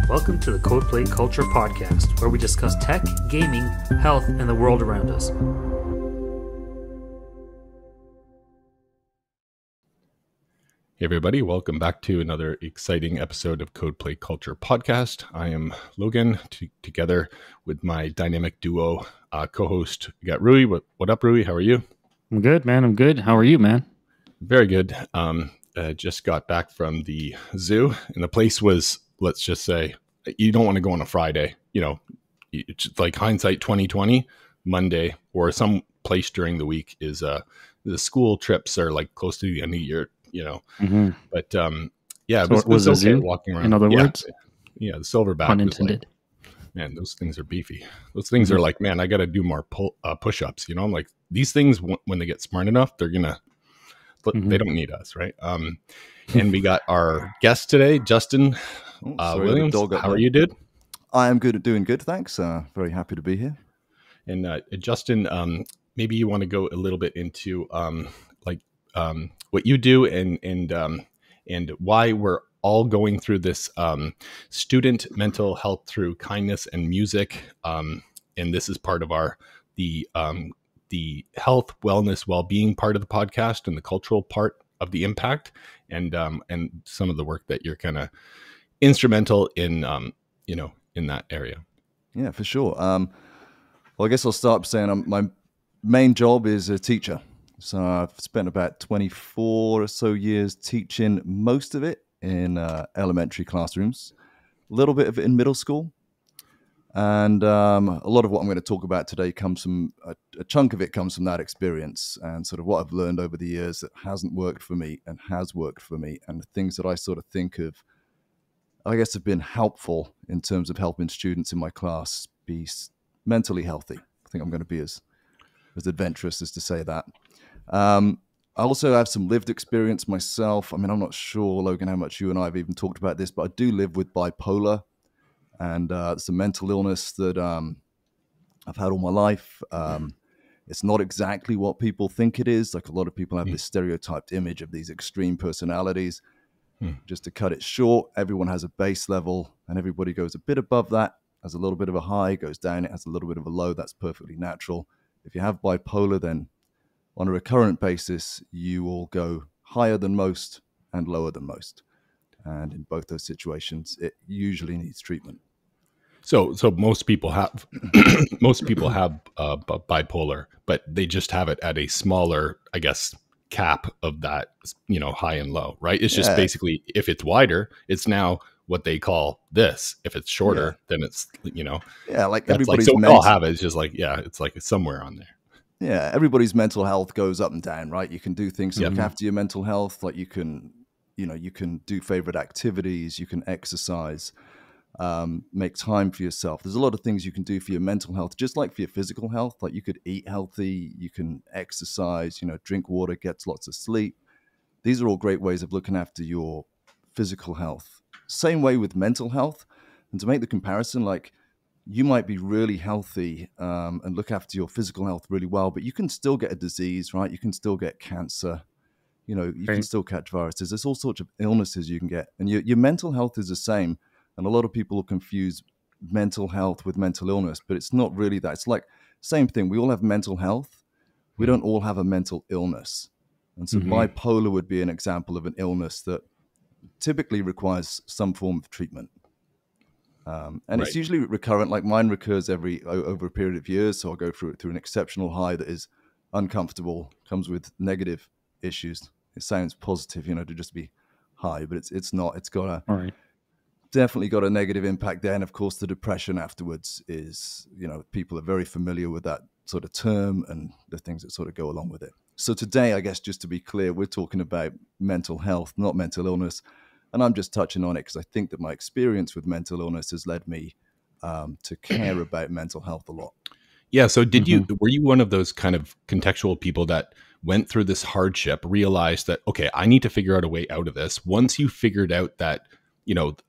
Welcome to the Codeplay Culture podcast, where we discuss tech, gaming, health, and the world around us. Hey everybody, welcome back to another exciting episode of Codeplay Culture podcast. I am Logan, together with my dynamic duo co-host. We got Rui. What up, Rui? How are you? I'm good, man. I'm good. How are you, man? Very good. Just got back from the zoo, and the place was, let's just say, you don't want to go on a Friday. You know, it's like hindsight 2020, Monday, or some place during the week is the school trips are like close to the end of the year. You know, but yeah, so it was a okay zoo, walking around. in other words, yeah, the silverback. pun intended. Man, those things are beefy. Those things are like, man, I got to do more push-ups. You know, I'm like, these things when they get smart enough, they're gonna. They don't need us, right? And we got our guest today, Justin Williams. How are you, dude? I am good, doing good, thanks. Very happy to be here. And Justin, maybe you want to go a little bit into what you do and why we're all going through this student mental health through kindness and music. And this is part of the health, wellness, well-being part of the podcast and the cultural part of the impact and some of the work that you're kind of instrumental in, in that area. Yeah, for sure. Well, I guess I'll start by saying my main job is a teacher. So I've spent about 24 or so years teaching, most of it in elementary classrooms, a little bit of it in middle school. And a lot of what I'm going to talk about today comes from, a chunk of it comes from that experience and sort of what I've learned over the years that hasn't worked for me and has worked for me, and the things that I sort of think of, I guess, have been helpful in terms of helping students in my class be mentally healthy. I think I'm going to be as adventurous as to say that. I also have some lived experience myself. I mean, I'm not sure, Logan, how much you and I have even talked about this, but I do live with bipolar. And it's a mental illness that I've had all my life. It's not exactly what people think it is. Like, a lot of people have this stereotyped image of these extreme personalities. Just to cut it short, everyone has a base level, and everybody goes a bit above that, has a little bit of a high, goes down, it has a little bit of a low. That's perfectly natural. If you have bipolar, then on a recurrent basis, you will go higher than most and lower than most. And in both those situations, it usually needs treatment. So most people have bipolar, but they just have it at a smaller, I guess, cap of that, high and low, right? It's just basically, if it's wider, it's now what they call this. If it's shorter, then it's, like everybody's so we all have it. It's just like, it's like it's somewhere on there. Yeah, everybody's mental health goes up and down, right? You can do things to look after your mental health, like you can do favorite activities, you can exercise, make time for yourself. There's a lot of things you can do for your mental health, just like for your physical health. Like, you could eat healthy, you can exercise, drink water, get lots of sleep. These are all great ways of looking after your physical health. Same way with mental health. And to make the comparison, like, you might be really healthy and look after your physical health really well, but you can still get a disease, right? You can still get cancer. You can still catch viruses. There's all sorts of illnesses you can get. And your mental health is the same. And a lot of people confuse mental health with mental illness, but it's not really that. It's like, same thing. We all have mental health. We don't all have a mental illness. And so bipolar would be an example of an illness that typically requires some form of treatment. And it's usually recurrent. Like, mine recurs over a period of years. So I'll go through an exceptional high that is uncomfortable, comes with negative issues. It sounds positive, to just be high, but it's not. It's got definitely got a negative impact there. And of course, the depression afterwards is, people are very familiar with that sort of term and the things that sort of go along with it. So today, I guess, just to be clear, we're talking about mental health, not mental illness. And I'm just touching on it because I think that my experience with mental illness has led me to care about mental health a lot. Yeah. So were you one of those kind of contextual people that went through this hardship, realized that, okay, I need to figure out a way out of this? Once you figured out that,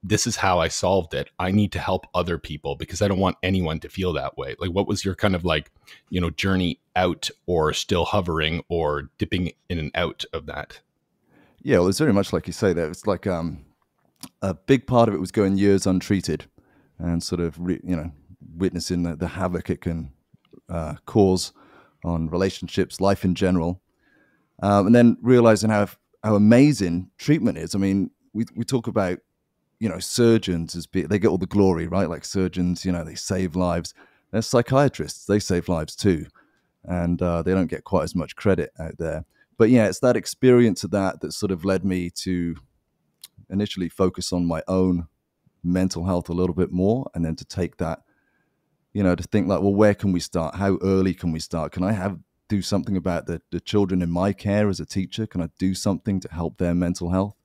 this is how I solved it, I need to help other people because I don't want anyone to feel that way. Like, what was your kind of like, journey out, or still hovering or dipping in and out of that? Yeah, well, it's very much like you say that. It's like a big part of it was going years untreated and sort of, witnessing the havoc it can cause on relationships, life in general. And then realizing how amazing treatment is. I mean, we talk about, surgeons they get all the glory, right? Like surgeons, they save lives. There's psychiatrists, they save lives too. And they don't get quite as much credit out there. But yeah, it's that experience of that sort of led me to initially focus on my own mental health a little bit more, and then to take that, to think like, well, where can we start? How early can we start? Can I do something about the children in my care as a teacher? Can I do something to help their mental health?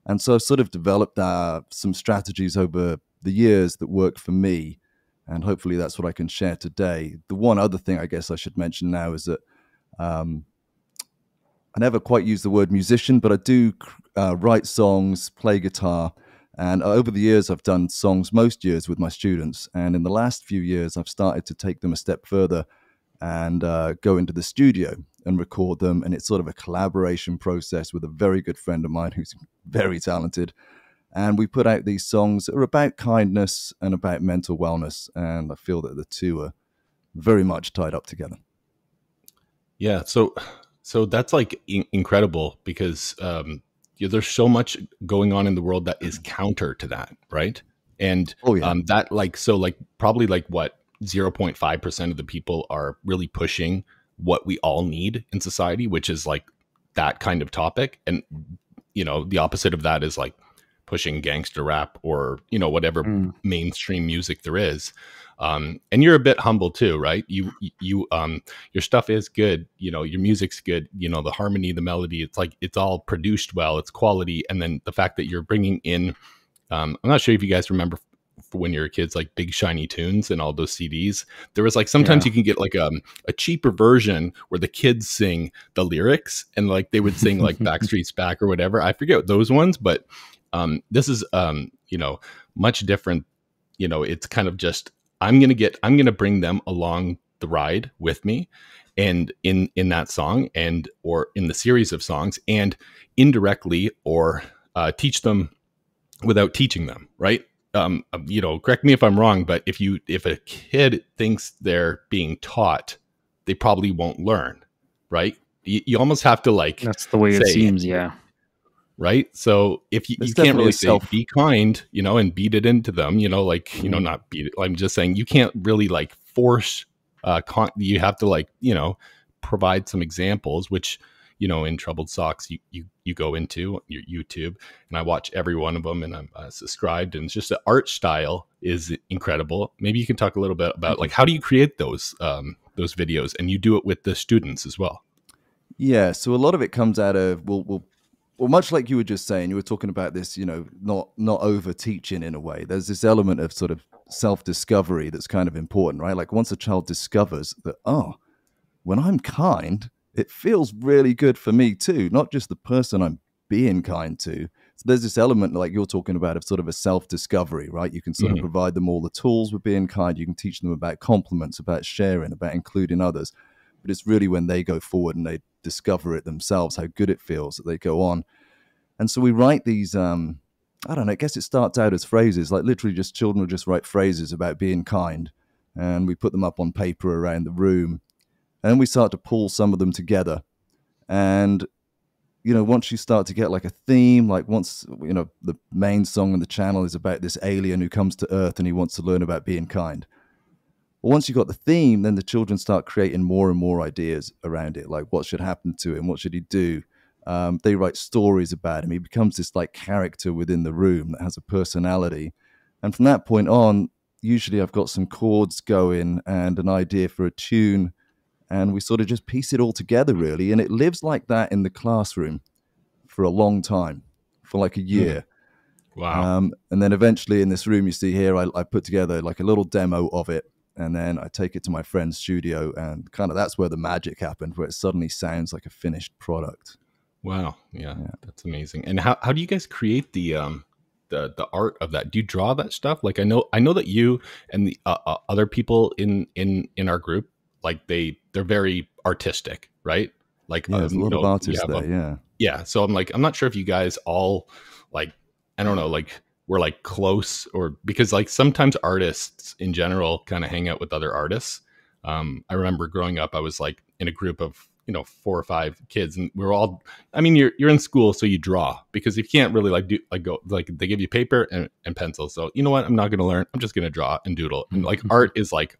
And so I've sort of developed some strategies over the years that work for me, and hopefully that's what I can share today. The one other thing I guess I should mention now is that I never quite use the word musician, but I do write songs, play guitar. And over the years, I've done songs most years with my students. And in the last few years, I've started to take them a step further and go into the studio and record them. And it's sort of a collaboration process with a very good friend of mine who's very talented. And we put out these songs that are about kindness and about mental wellness. And I feel that the two are very much tied up together. Yeah. So that's like incredible, because there's so much going on in the world that is counter to that, right? And that probably what 0.5% of the people are really pushing what we all need in society, which is like that kind of topic. And the opposite of that is like pushing gangster rap or whatever mainstream music there is. And you're a bit humble too, right? You your stuff is good. Your music's good. The harmony, the melody, it's like, it's all produced well, it's quality. And then the fact that you're bringing in, I'm not sure if you guys remember for when you were kids, like Big Shiny Tunes and all those CDs, there was like, sometimes you can get like a cheaper version where the kids sing the lyrics, and like they would sing like Backstreet's Back or whatever. I forget those ones, but this is, much different. It's kind of just, I'm going to bring them along the ride with me, and in that song or in the series of songs, and indirectly or teach them without teaching them. Right. Correct me if I'm wrong, but if a kid thinks they're being taught, they probably won't learn. Right. You almost have to that's the way it seems. Yeah. Right. So if you can't really say be kind, and beat it into them, not beat it. I'm just saying you can't really like force, you have to provide some examples, which, in Troubled Socks, you go into your YouTube, and I watch every one of them, and I'm subscribed, and it's just the art style is incredible. Maybe you can talk a little bit about like, how do you create those videos, and you do it with the students as well? Yeah. So a lot of it comes out of, well, much like you were just saying, you were talking about this, not over teaching in a way. There's this element of sort of self-discovery that's kind of important, right? Like once a child discovers that, when I'm kind, it feels really good for me too, not just the person I'm being kind to. So there's this element like you're talking about of sort of a self-discovery, right? You can sort of provide them all the tools with being kind. You can teach them about compliments, about sharing, about including others. But it's really when they go forward and they discover it themselves, how good it feels, that they go on. And so we write these, I don't know, I guess it starts out as phrases, like literally just children will just write phrases about being kind. And we put them up on paper around the room. And then we start to pull some of them together. And, once you start to get like a theme, like once, the main song on the channel is about this alien who comes to Earth and he wants to learn about being kind. Well, once you've got the theme, then the children start creating more and more ideas around it, like what should happen to him, what should he do? They write stories about him. He becomes this like character within the room that has a personality. And from that point on, usually I've got some chords going and an idea for a tune, and we sort of just piece it all together really. And it lives like that in the classroom for a long time, for like a year. Wow. And then eventually in this room you see here, I put together like a little demo of it. And then I take it to my friend's studio, and kind of that's where the magic happened, where it suddenly sounds like a finished product. Wow. Yeah. That's amazing. And how do you guys create the art of that? Do you draw that stuff? Like I know that you and the other people in our group, like they're very artistic, right? Like there's a lot of artists there. Yeah. So I'm not sure if you guys all like I don't know, like we're like close, or because like sometimes artists in general kind of hang out with other artists. I remember growing up, I was like in a group of, 4 or 5 kids, and we were all, I mean, you're in school, so you draw, because you can't really like do like go like they give you paper and pencil. So you know what? I'm not going to learn. I'm just going to draw and doodle. And like art is like,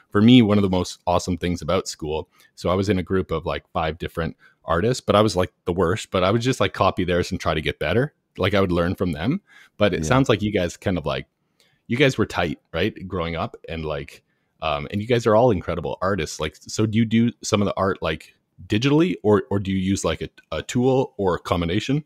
for me, one of the most awesome things about school. So I was in a group of like 5 different artists, but I was like the worst, but I would just like copy theirs and try to get better. Like I would learn from them. But it sounds like you guys kind of like, you guys were tight, right? Growing up, and like, and you guys are all incredible artists. Like, so do you do some of the art like digitally, or do you use like a tool or a combination?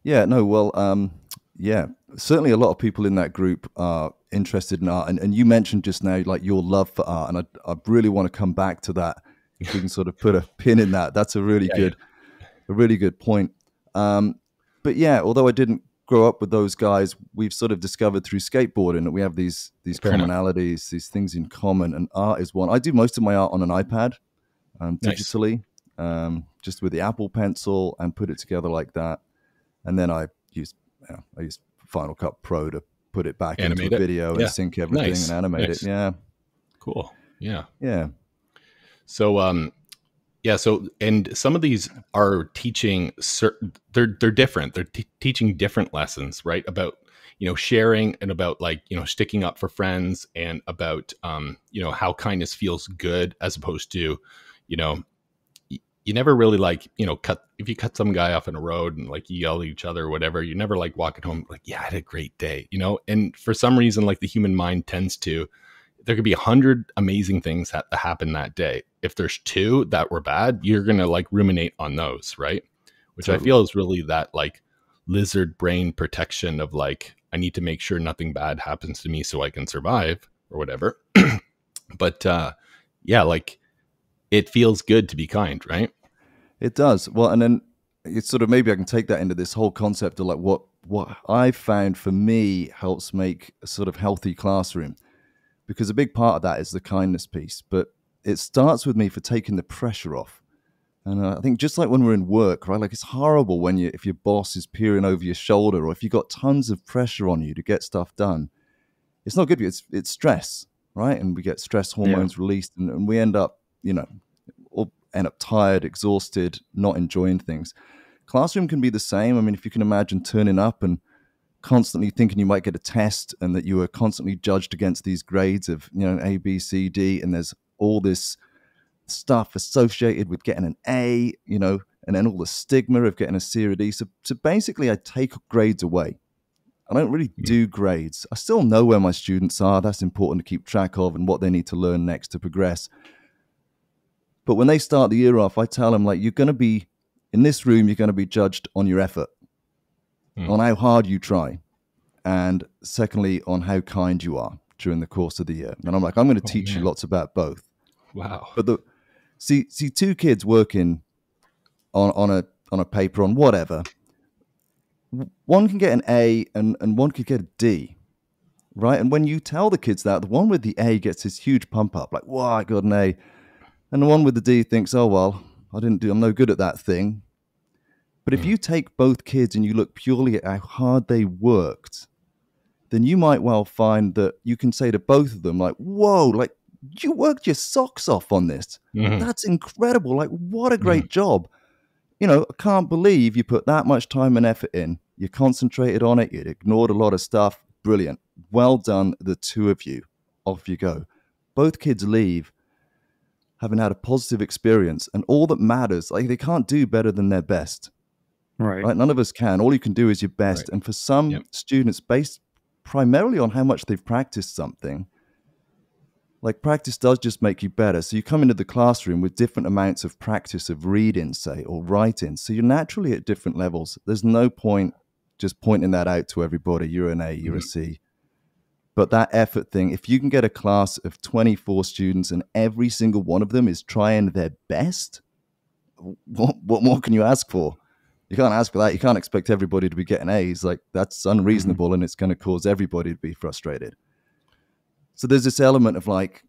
Yeah, no, well, yeah, certainly a lot of people in that group are interested in art. And you mentioned just now, like your love for art. And I really want to come back to that. If we can sort of put a pin in that, that's a really good point. But yeah, although I didn't grow up with those guys, we've sort of discovered through skateboarding that we have these commonalities, these things in common, and art is one. I do most of my art on an iPad, digitally, just with the Apple Pencil, and put it together like that. And then I use Final Cut Pro to put it back into a video and sync everything and animate it. Yeah, cool. Yeah. So So, and some of these are teaching they're different. They're teaching different lessons, right? About, sharing, and about like, sticking up for friends, and about, how kindness feels good, as opposed to, you never really like, if you cut some guy off in a road and like you yell at each other or whatever, you never like walking home like, yeah, I had a great day, and for some reason, like the human mind tends to, there could be 100 amazing things that happen that day. If there's 2 that were bad, you're going to like ruminate on those. Right. Which totally. I feel is really that like lizard brain protection of like, I need to make sure nothing bad happens to me so I can survive or whatever. But like it feels good to be kind, right? It does. Well, and then it's sort of, maybe I can take that into this whole concept of like what I found for me helps make a sort of healthy classroom, because a big part of that is the kindness piece. But it starts with me for taking the pressure off. And I think just like when we're in work, right? Like it's horrible when if your boss is peering over your shoulder, or if you've got tons of pressure on you to get stuff done. It's not good. It's stress, right? And we get stress hormones released, and we end up, all end up tired, exhausted, not enjoying things. Classroom can be the same. I mean, if you can imagine turning up and constantly thinking you might get a test, and that you are constantly judged against these grades of, A, B, C, D, and there's all this stuff associated with getting an A, and then all the stigma of getting a C or a D. So basically, I take grades away. I don't really do grades. I still know where my students are. That's important to keep track of, and what they need to learn next to progress. But when they start the year off, I tell them, like, you're going to be, in this room, you're going to be judged on your effort, on how hard you try, and secondly, on how kind you are during the course of the year. And I'm like, I'm going to teach you lots about both. Wow. But see 2 kids working on a paper on whatever, one can get an A and one could get a D, right? And when you tell the kids that, the one with the A gets this huge pump up, like, wow, I got an A. And the one with the D thinks, oh, well, I'm no good at that thing. But if you take both kids and you look purely at how hard they worked, then you might well find that you can say to both of them, like, whoa, like, you worked your socks off on this. That's incredible. Like, what a great job. I can't believe you put that much time and effort in. You concentrated on it. You ignored a lot of stuff. Brilliant. Well done, the 2 of you. Off you go. Both kids leave having had a positive experience, and all that matters, like, they can't do better than their best. Right? None of us can. All you can do is your best. Right. And for some students, based primarily on how much they've practiced something, like, practice does just make you better. So you come into the classroom with different amounts of practice of reading, say, or writing. So you're naturally at different levels. There's no point just pointing that out to everybody. You're an A, you're a C. But that effort thing, if you can get a class of 24 students and every single one of them is trying their best, what more can you ask for? You can't ask for that. You can't expect everybody to be getting A's. Like, that's unreasonable, and it's going to cause everybody to be frustrated. So there's this element of, like,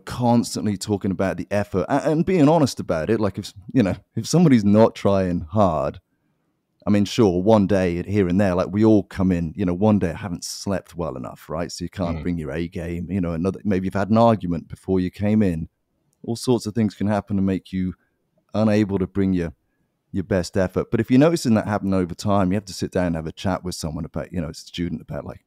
constantly talking about the effort and being honest about it. Like, if somebody's not trying hard, I mean, sure, one day here and there, like we all come in, one day I haven't slept well enough, right? So you can't bring your A game, another, maybe you've had an argument before you came in. All sorts of things can happen to make you unable to bring your best effort. But if you're noticing that happen over time, you have to sit down and have a chat with someone about, a student about like,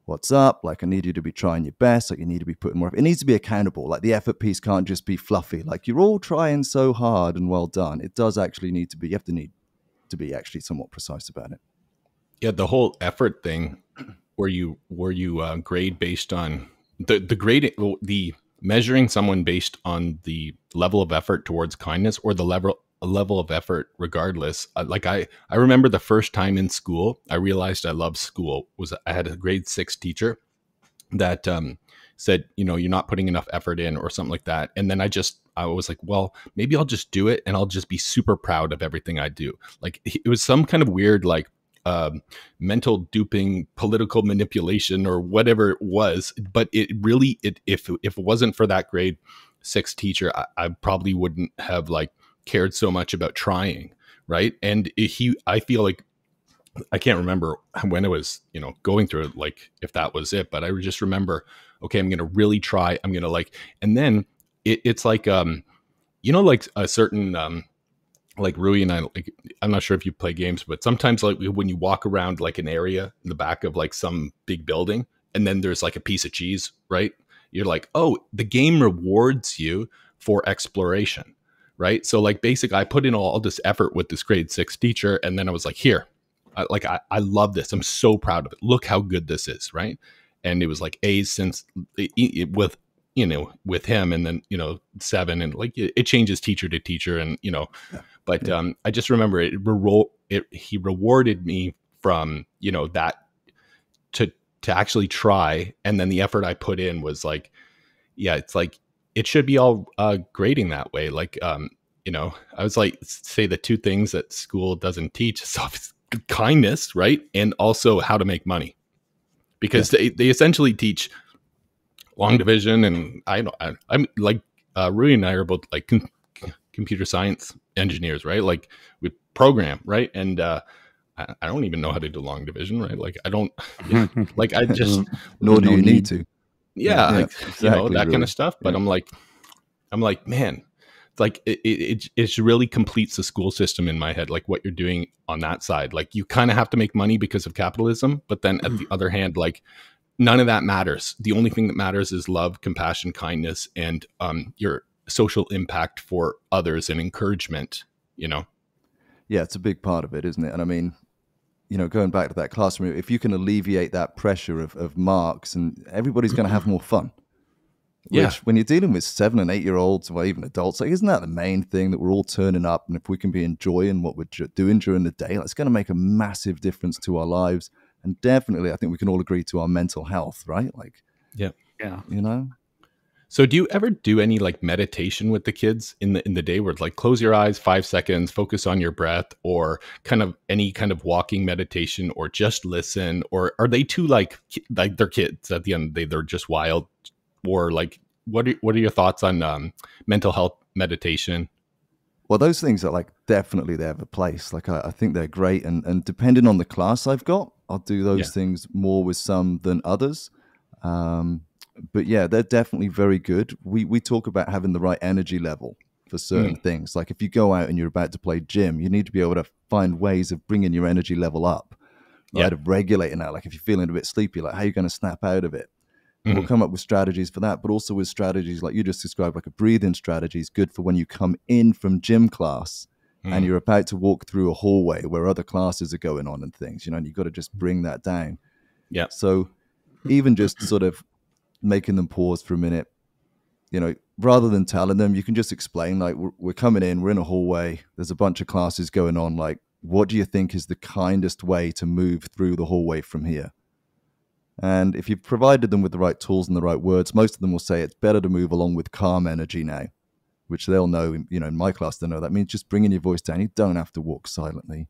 what's up? Like, I need you to be trying your best. Like, you need to be putting more. It needs to be accountable. Like, the effort piece can't just be fluffy. Like, you're all trying so hard and well done. It does actually need to be, need to be actually somewhat precise about it. Yeah, the whole effort thing, where you grade based on the grading, the measuring someone based on the level of effort towards kindness, or the level of effort regardless. Like I remember the first time in school I realized I loved school was I had a grade 6 teacher that said, you're not putting enough effort in, or something like that. And then I was like, well, maybe I'll just do it, and I'll just be super proud of everything I do. Like, it was some kind of weird, like, mental duping, political manipulation, or whatever it was. But it really, if it wasn't for that grade 6 teacher, I probably wouldn't have like cared so much about trying. Right. And I feel like, I can't remember when it was, going through it, like if that was it, but I just remember, okay, I'm going to really try. I'm going to like, and then it's like, like a certain, like Rui and I, like, I'm not sure if you play games, but sometimes like when you walk around like an area in the back of like some big building, and then there's like a piece of cheese, right? You're like, oh, the game rewards you for exploration, right? So like basically I put in all this effort with this grade 6 teacher, and then I was like, here, I love this. I'm so proud of it. Look how good this is, right? And it was like A's since with him, and then 7, and like it changes teacher to teacher, and but I just remember he rewarded me from that to actually try, and then the effort I put in was like, yeah, it's like it should be all grading that way. Like I was like, say the 2 things that school doesn't teach is kindness, right? And also how to make money, because they essentially teach long division, and I'm like Rui and I are both like computer science engineers, right? Like we program, right? And I don't even know how to do long division, right? Like I don't, like I just nor do you need to. Yeah, like, exactly, that really. kind of stuff. But I'm like, man, it's like it really completes the school system in my head. Like what you're doing on that side, like you kind of have to make money because of capitalism, but then at the other hand, like none of that matters. The only thing that matters is love, compassion, kindness, and your social impact for others and encouragement. Yeah, it's a big part of it, isn't it? And I mean, going back to that classroom, if you can alleviate that pressure of marks, and everybody's going to have more fun. Which, when you're dealing with 7 and 8 year olds, or even adults, like, isn't that the main thing, that we're all turning up? And if we can be enjoying what we're doing during the day, that's going to make a massive difference to our lives. And definitely, I think we can all agree, to our mental health, right? Like, yeah. So do you ever do any like meditation with the kids in the day, where it's like close your eyes 5 seconds, focus on your breath, or kind of any kind of walking meditation, or just listen? Or are they too like they're kids at the end of the day, they're just wild? Or like, what are your thoughts on mental health meditation? Well, those things are like, definitely they have a place. Like I think they're great, and depending on the class I've got, I'll do those things more with some than others. But yeah, they're definitely very good. We talk about having the right energy level for certain things. Like if you go out and you're about to play gym, you need to be able to find ways of bringing your energy level up, right? Of regulating that. Like if you're feeling a bit sleepy, like how are you going to snap out of it? We'll come up with strategies for that, but also with strategies like you just described, like a breathing strategy is good for when you come in from gym class and you're about to walk through a hallway where other classes are going on and things, and you've got to just bring that down. Yeah. So even just sort of making them pause for a minute, rather than telling them, you can just explain, like, we're coming in, we're in a hallway, there's a bunch of classes going on. Like, what do you think is the kindest way to move through the hallway from here? And if you've provided them with the right tools and the right words, most of them will say it's better to move along with calm energy now, which they'll know, in my class, they know that means just bringing your voice down. You don't have to walk silently.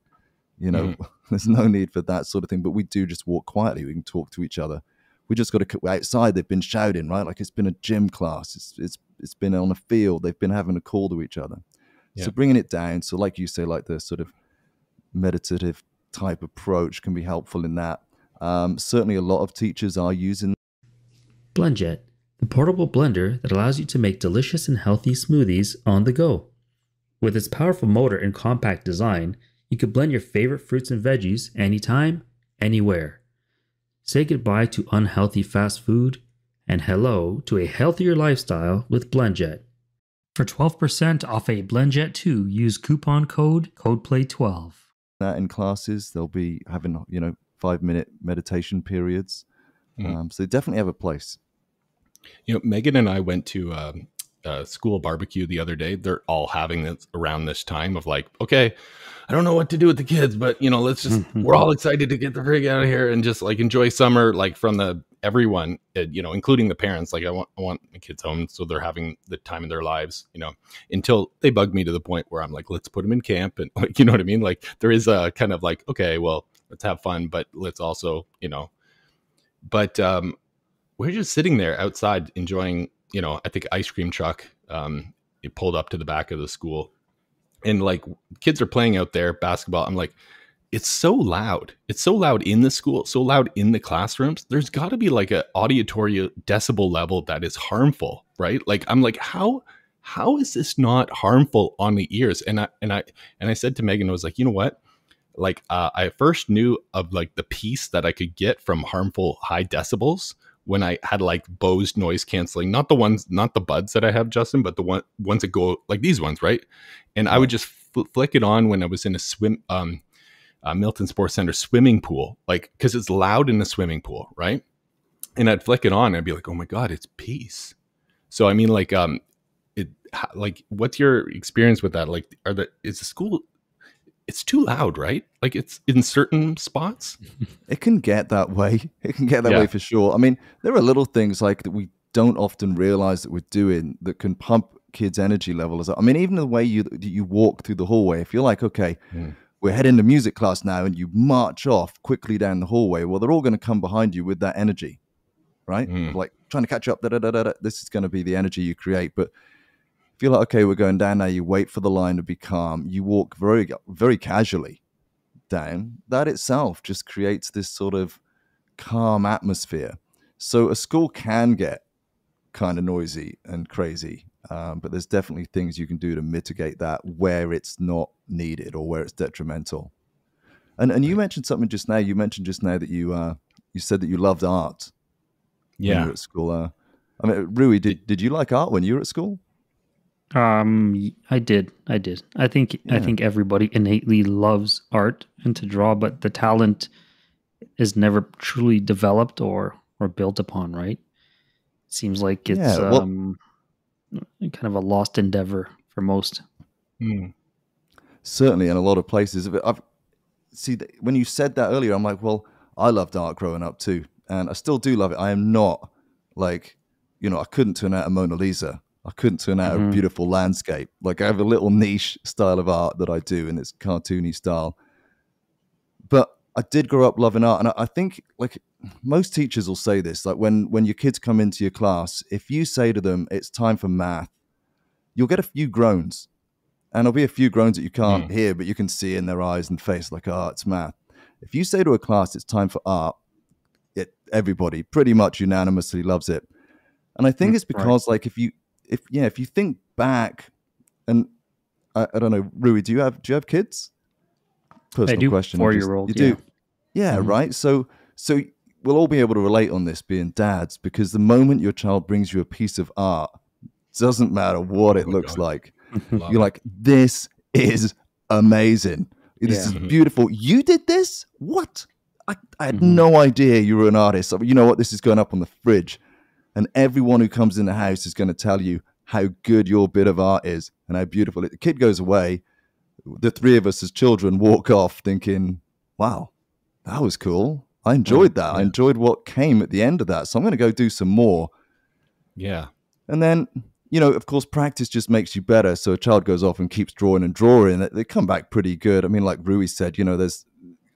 There's no need for that sort of thing, but we do just walk quietly. We can talk to each other. We just got to, outside they've been shouting, right? Like it's been a gym class. It's been on a field. They've been having a call to each other. Yeah. So bringing it down. So like you say, like the sort of meditative type approach can be helpful in that. Certainly a lot of teachers are using BlendJet, the portable blender that allows you to make delicious and healthy smoothies on the go. With its powerful motor and compact design, you can blend your favorite fruits and veggies anytime, anywhere. Say goodbye to unhealthy fast food and hello to a healthier lifestyle with BlendJet. For 12% off a BlendJet 2, use coupon code CODEPLAY12. that in classes. They'll be having 5-minute meditation periods. So they definitely have a place. Megan and I went to a school barbecue the other day. They're all having this around this time of like, okay, I don't know what to do with the kids, but let's just, we're all excited to get the frig out of here and just like enjoy summer, like from everyone, including the parents. Like I want my kids home. So they're having the time of their lives, until they bug me to the point where I'm like, let's put them in camp. And like, you know what I mean? Like there is a kind of like, okay, well, let's have fun, but let's also, but, we're just sitting there outside enjoying, I think ice cream truck, it pulled up to the back of the school and like kids are playing out there basketball. I'm like, it's so loud. It's so loud in the school, so loud in the classrooms. There's got to be like a auditory decibel level that is harmful, right? Like, I'm like, how is this not harmful on the ears? And I said to Megan, I was like, you know what? Like, I first knew of like the peace that I could get from harmful high decibels when I had like Bose noise canceling, not the buds that I have, Justin, but the ones that go like these ones, right? And I would just flick it on when I was in a Milton Sports Center swimming pool, like because it's loud in the swimming pool, right? And I'd flick it on, and I'd be like, oh my god, it's peace. So I mean, like, what's your experience with that? Like, is the school? It's too loud, right? Like it's in certain spots. It can get that way. It can get that way for sure. I mean, there are little things like that we don't often realize that we're doing that can pump kids' energy levels. I mean, even the way you walk through the hallway, if you're like, okay, we're heading to music class now, and you march off quickly down the hallway, well, they're all going to come behind you with that energy, right? Like trying to catch up. This is going to be the energy you create. But if you're like, okay, we're going down now, you wait for the line to be calm. You walk very, very casually down. That itself just creates this sort of calm atmosphere. So a school can get kind of noisy and crazy, but there's definitely things you can do to mitigate that where it's not needed or where it's detrimental. And you mentioned something just now. You mentioned just now that you said that you loved art when you were at school. I mean, Rui, did you like art when you were at school? I did. I think everybody innately loves art and to draw, but the talent is never truly developed or built upon, right? It seems like it's kind of a lost endeavor for most. Certainly in a lot of places. When you said that earlier, I'm like, well, I loved art growing up too, and I still do love it. I am not like, I couldn't turn out a Mona Lisa. I couldn't turn out a beautiful landscape. Like I have a little niche style of art that I do, and it's cartoony style. But I did grow up loving art, and I think like most teachers will say this, like when your kids come into your class, if you say to them, it's time for math, you'll get a few groans. And there'll be a few groans that you can't hear, but you can see in their eyes and face, like, oh, it's math. If you say to a class, it's time for art, everybody pretty much unanimously loves it. And I think it's because like if you think back, and I don't know, Rui, do you have kids? Personal I do. question. 4-year-old. You do? Yeah, right. So we'll all be able to relate on this, being dads, because the moment your child brings you a piece of art, doesn't matter what it looks like, you're like, this is amazing. This is beautiful. You did this? What? I had no idea you were an artist. You know what? This is going up on the fridge. And everyone who comes in the house is going to tell you how good your bit of art is and how beautiful it is. The kid goes away. The three of us as children walk off thinking, wow, that was cool. I enjoyed that. I enjoyed what came at the end of that. So I'm going to go do some more. Yeah. And then, of course, practice just makes you better. So a child goes off and keeps drawing and drawing. They come back pretty good. I mean, like Rui said, there's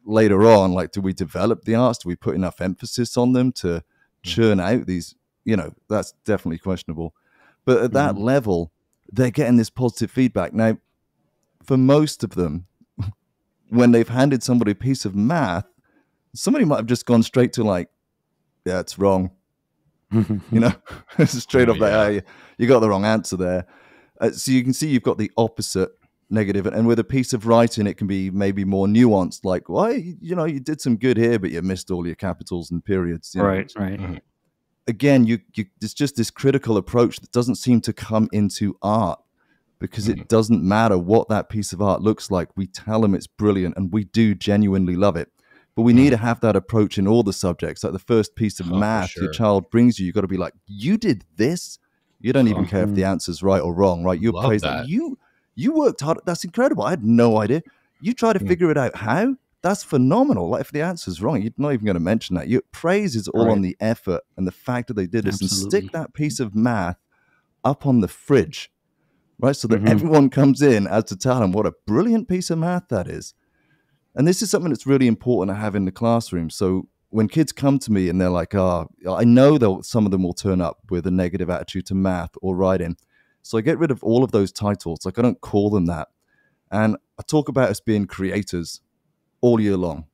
later on, like, do we develop the arts? Do we put enough emphasis on them to churn out these? That's definitely questionable. But at that level, they're getting this positive feedback. Now, for most of them, when they've handed somebody a piece of math, somebody might have just gone straight to like, yeah, it's wrong. Straight off that, you got the wrong answer there. So you can see you've got the opposite negative, and with a piece of writing, it can be maybe more nuanced. Like, why, you did some good here, but you missed all your capitals and periods. Right. Again, it's just this critical approach that doesn't seem to come into art, because it doesn't matter what that piece of art looks like. We tell them it's brilliant, and we do genuinely love it. But we need to have that approach in all the subjects. Like the first piece of math your child brings you got to be like, you did this. You don't even care if the answer's right or wrong, right? You praise that. You worked hard. That's incredible. I had no idea. You try to figure it out. How? That's phenomenal. Like if the answer's wrong, you're not even going to mention that. Your praise is all on the effort and the fact that they did this. And stick that piece of math up on the fridge, right? So that everyone comes in as to tell them what a brilliant piece of math that is. And this is something that's really important to have in the classroom. So when kids come to me and they're like, I know some of them will turn up with a negative attitude to math or writing. So I get rid of all of those titles. Like I don't call them that. And I talk about us being creators all year long.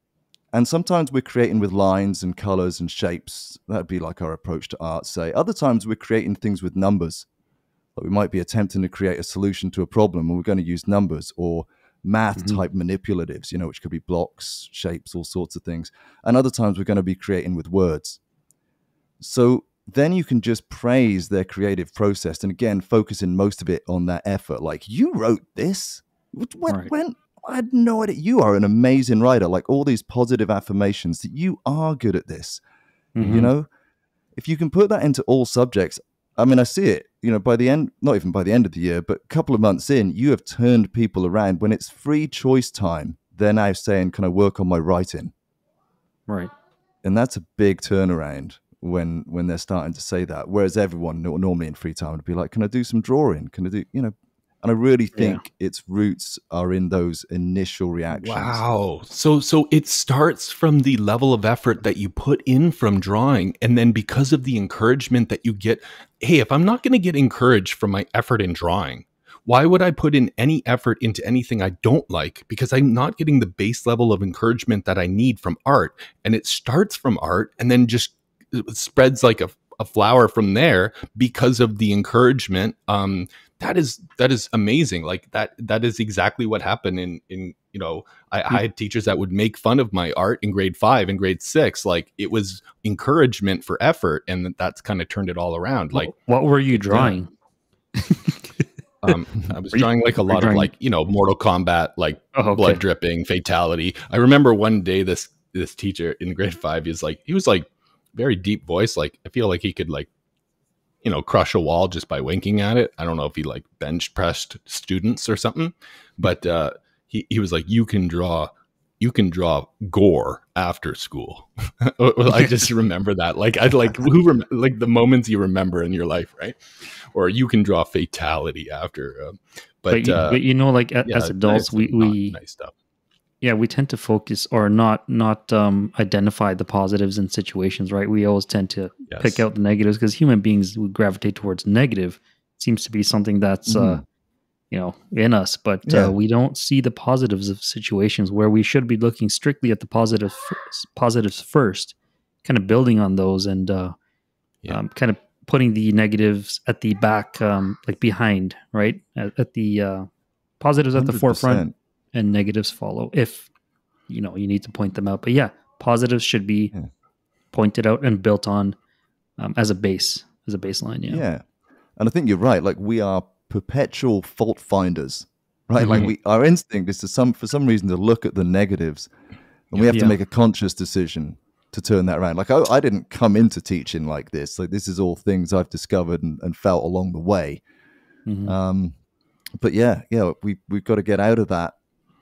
And sometimes we're creating with lines and colors and shapes. That'd be like our approach to art, say. Other times we're creating things with numbers. Like we might be attempting to create a solution to a problem and we're going to use numbers or math type manipulatives, which could be blocks, shapes, all sorts of things. And other times we're going to be creating with words. So then you can just praise their creative process. And again, focusing most of it on that effort. Like, you wrote this? When? I had no idea. You are an amazing writer. Like all these positive affirmations that you are good at this. If you can put that into all subjects, I mean, I see it, by the end, not even by the end of the year, but a couple of months in, you have turned people around. When it's free choice time, they're now saying, can I work on my writing? Right. And that's a big turnaround when they're starting to say that. Whereas everyone normally in free time would be like, can I do some drawing? Can I do, and I really think its roots are in those initial reactions. Wow. So it starts from the level of effort that you put in from drawing. And then because of the encouragement that you get, hey, if I'm not going to get encouraged from my effort in drawing, why would I put in any effort into anything I don't like? Because I'm not getting the base level of encouragement that I need from art. And it starts from art and then just spreads like a flower from there because of the encouragement. That is amazing. Like that is exactly what happened in I had teachers that would make fun of my art in grade 5 and grade 6. Like it was encouragement for effort, and that's kind of turned it all around. Like, what were you drawing? I was drawing like a lot of like, Mortal Kombat, like blood dripping, fatality. I remember one day this teacher in grade 5, he was like very deep voice. Like I feel like he could like, crush a wall just by winking at it. I don't know if he like bench pressed students or something, but he was like, you can draw gore after school. I just remember that. Like I'd like like the moments you remember in your life, right? Or you can draw fatality after. But like as adults, we nice stuff. Yeah, we tend to focus or not identify the positives in situations, right? We always tend to pick out the negatives because human beings would gravitate towards negative. It seems to be something that's in us, but we don't see the positives of situations where we should be looking strictly at the positives first, kind of building on those and kind of putting the negatives at the back, like behind, right? At the positives at the 100%. forefront. And negatives follow if you need to point them out. But positives should be pointed out and built on as a baseline. Yeah. And I think you're right. Like we are perpetual fault finders, right? Like our instinct is for some reason to look at the negatives, and we have to make a conscious decision to turn that around. Like I didn't come into teaching like this. Like this is all things I've discovered and felt along the way. But we've got to get out of that.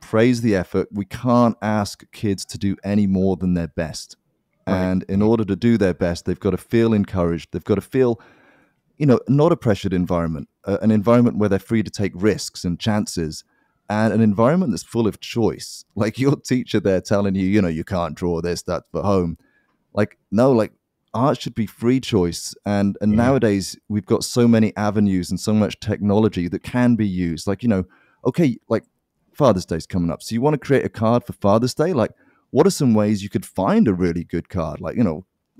Praise the effort. We can't ask kids to do any more than their best. And in order to do their best, they've got to feel encouraged. They've got to feel, not a pressured environment, an environment where they're free to take risks and chances, and an environment that's full of choice. Like your teacher there telling you, you can't draw this, that's for home. Like, no, like art should be free choice. And nowadays we've got so many avenues and so much technology that can be used. Like, like Father's Day's coming up. So you want to create a card for Father's Day? Like, what are some ways you could find a really good card? Like,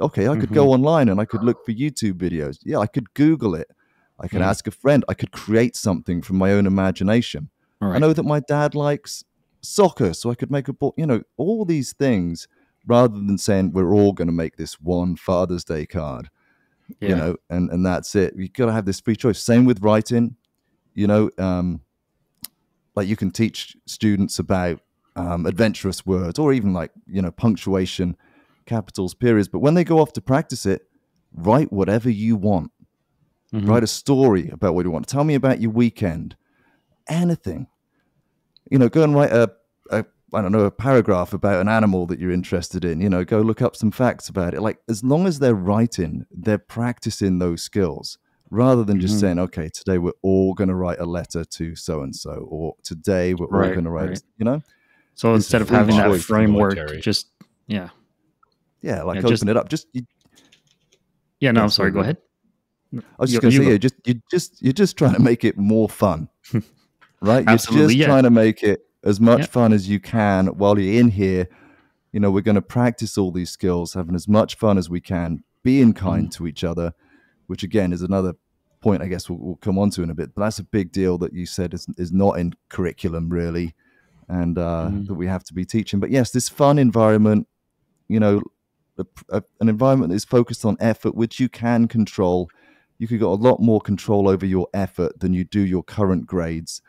okay, I could go online and I could look for YouTube videos. Yeah, I could Google it. I could ask a friend. I could create something from my own imagination. I know that my dad likes soccer, so I could make a ball, all these things, rather than saying we're all going to make this one Father's Day card, and that's it. You've got to have this free choice. Same with writing, like you can teach students about adventurous words, or even like, punctuation, capitals, periods. But when they go off to practice it, write whatever you want. Write a story about what you want. Tell me about your weekend. Anything. Go and write a paragraph about an animal that you're interested in. Go look up some facts about it. Like, as long as they're writing, they're practicing those skills, rather than just saying, okay, today we're all going to write a letter to so-and-so, or today we're all going to write, So instead of having that framework, just, like open it up. I'm sorry, go ahead. I was just going to say, you're just trying to make it more fun, right? You're just trying to make it as much fun as you can while you're in here. We're going to practice all these skills, having as much fun as we can, being kind to each other, which again is another point I guess we'll come on to in a bit. But that's a big deal that you said is not in curriculum really, and that we have to be teaching. But yes, this fun environment, an environment that is focused on effort, which you can control. You could get a lot more control over your effort than you do your current grades.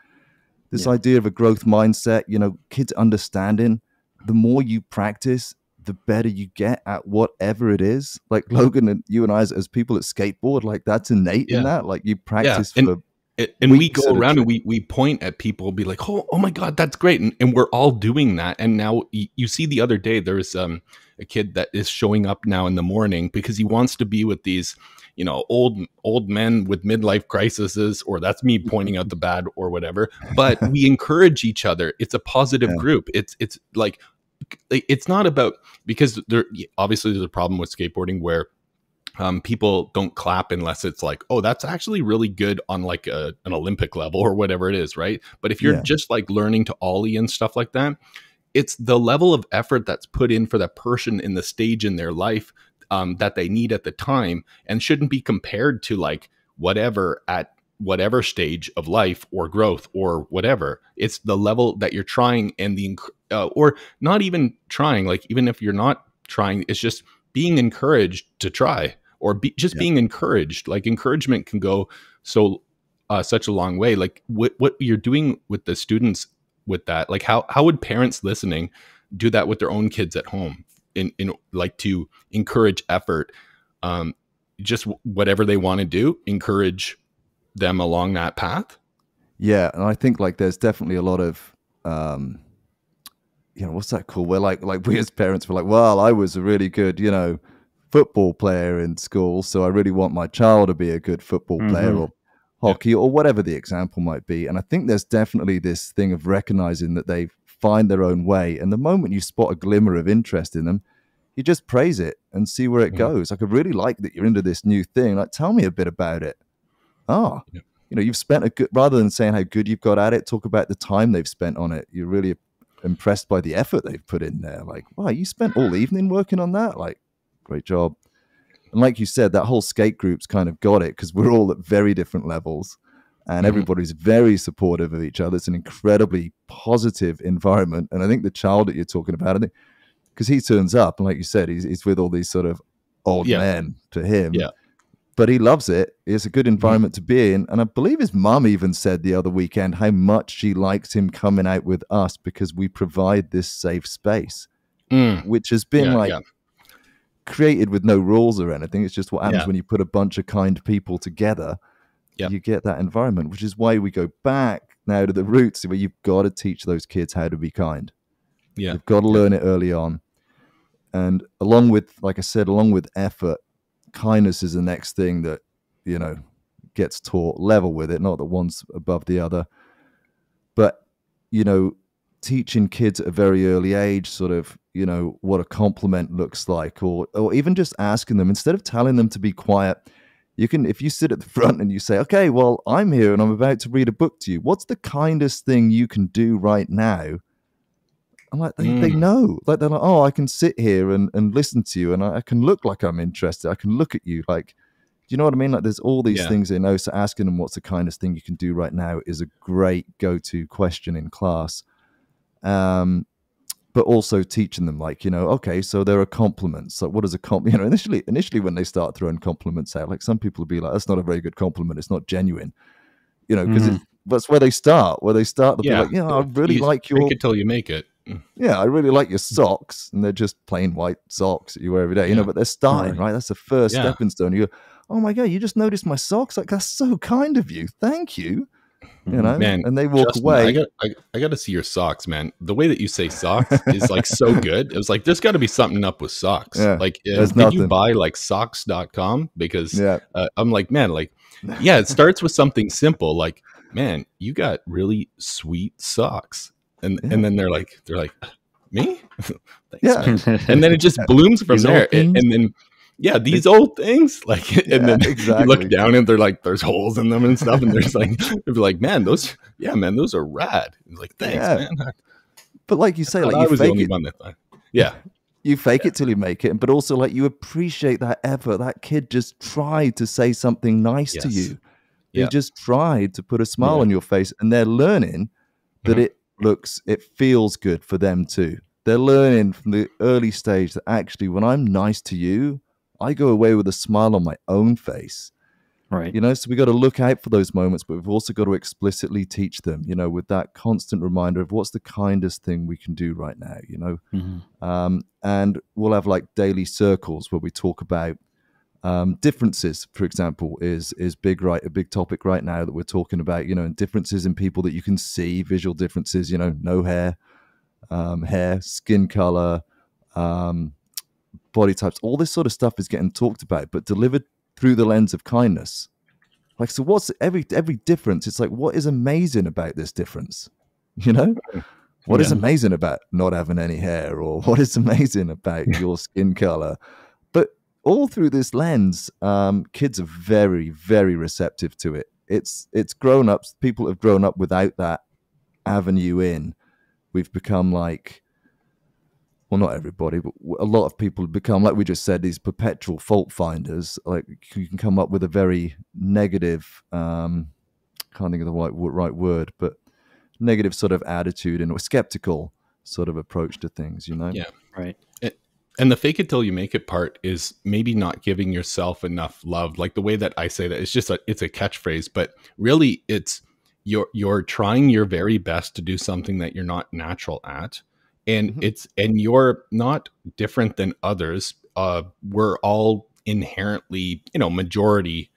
This idea of a growth mindset, kids understanding, the more you practice, the better you get at whatever it is. Like Logan and you and I, as people that skateboard, like that's innate in that. Like you practice for and we go around and we point at people, be like, oh my God, that's great. And we're all doing that. And now you see the other day, there's a kid that is showing up now in the morning because he wants to be with these, old men with midlife crises, or that's me pointing out the bad or whatever. But we encourage each other. It's a positive group. It's like, it's not about, because obviously there's a problem with skateboarding where people don't clap unless it's like, oh, that's actually really good on like an Olympic level or whatever it is, right? But if you're just like learning to ollie and stuff like that, it's the level of effort that's put in for that person in the stage in their life that they need at the time, and shouldn't be compared to like whatever at whatever stage of life or growth or whatever. It's the level that you're trying, and or not even trying, like even if you're not trying, it's just being encouraged to try, or being encouraged. Like encouragement can go such a long way. Like what you're doing with the students with that, like how would parents listening do that with their own kids at home, in like to encourage effort, just whatever they want to do, encourage them along that path? Yeah, and I think like there's definitely a lot of what's that called, where like we as parents were like, well, I was a really good football player in school, so I really want my child to be a good football player, or hockey, or whatever the example might be. And I think there's definitely this thing of recognizing that they find their own way, and the moment you spot a glimmer of interest in them, you just praise it and see where it goes. Like, I really like that you're into this new thing, like tell me a bit about it. You've spent a good, rather than saying how good you've got at it, talk about the time they've spent on it. You're really impressed by the effort they've put in there. Like, wow, you spent all evening working on that? Like, great job. And like you said, that whole skate group's kind of got it, because we're all at very different levels, and everybody's very supportive of each other. It's an incredibly positive environment. And I think the child that you're talking about, I think, because he turns up, and like you said, he's with all these sort of old men to him. Yeah. But he loves it. It's a good environment to be in. And I believe his mum even said the other weekend how much she likes him coming out with us, because we provide this safe space, which has been created with no rules or anything. It's just what happens when you put a bunch of kind people together. You get that environment, which is why we go back now to the roots, where you've got to teach those kids how to be kind. You've got to learn it early on. And along with, like I said, along with effort, kindness is the next thing that, gets taught level with it. Not that one's above the other, but, teaching kids at a very early age, sort of, what a compliment looks like, or even just asking them, instead of telling them to be quiet, if you sit at the front and you say, okay, well, I'm here and I'm about to read a book to you. What's the kindest thing you can do right now? I'm like, they know. Like, they're like, oh, I can sit here and listen to you, and I can look like I'm interested. I can look at you. Like, do you know what I mean? Like, there's all these things they know. So asking them what's the kindest thing you can do right now is a great go-to question in class. But also teaching them, like, you know, okay, so there are compliments. Like, what is a compliment? You know, initially when they start throwing compliments out, like, some people will be like, that's not a very good compliment. It's not genuine, you know, because that's where they start. They'll be like, yeah, I really like your... Fake it till you make it. Yeah, I really like your socks. And they're just plain white socks that you wear every day, you know, but they're starting, right? That's the first stepping stone. You go, oh my God, you just noticed my socks? Like, that's so kind of you. Thank you. You know, man, and they walk away. I got to see your socks, man. The way that you say socks is like so good. It was like, there's got to be something up with socks. Yeah, like, did you buy like socks.com? Because I'm like, man, like, yeah, it starts with something simple. Like, man, you got really sweet socks. And then they're like, me? Thanks, man. And then it just blooms from there. And then, yeah, these old things, like, and then you look down and they're like, there's holes in them and stuff, and there's like, they'd be like, man, those are rad. Like, thanks, man. But like you say, like, I was the only one that thought, you fake it till you make it, but also, like, you appreciate that effort. That kid just tried to say something nice to you. They just tried to put a smile on your face, and they're learning that it feels good for them too. They're learning from the early stage that actually, when I'm nice to you, I go away with a smile on my own face. Right. You know, so we got to look out for those moments, but we've also got to explicitly teach them, you know, with that constant reminder of what's the kindest thing we can do right now, you know. And we'll have like daily circles where we talk about differences, for example, is big, right? A big topic right now that we're talking about, you know, and differences in people that you can see, visual differences, you know, no hair, skin color, body types, all this sort of stuff is getting talked about, but delivered through the lens of kindness. Like, so what's every difference? It's like, what is amazing about this difference? You know, what is amazing about not having any hair, or what is amazing about your skin color? But all through this lens, kids are very, very receptive to it. It's grown-ups, people have grown up without that avenue in. We've become like, well, not everybody, but a lot of people have become, like we just said, these perpetual fault finders. Like, you can come up with a very negative, can't think of the right word, but negative sort of attitude and a skeptical sort of approach to things, you know? Yeah, right. And the fake it till you make it part is maybe not giving yourself enough love. Like, the way that I say that, it's just it's a catchphrase, but really it's you're trying your very best to do something that you're not natural at. And and you're not different than others. We're all inherently, you know, majority,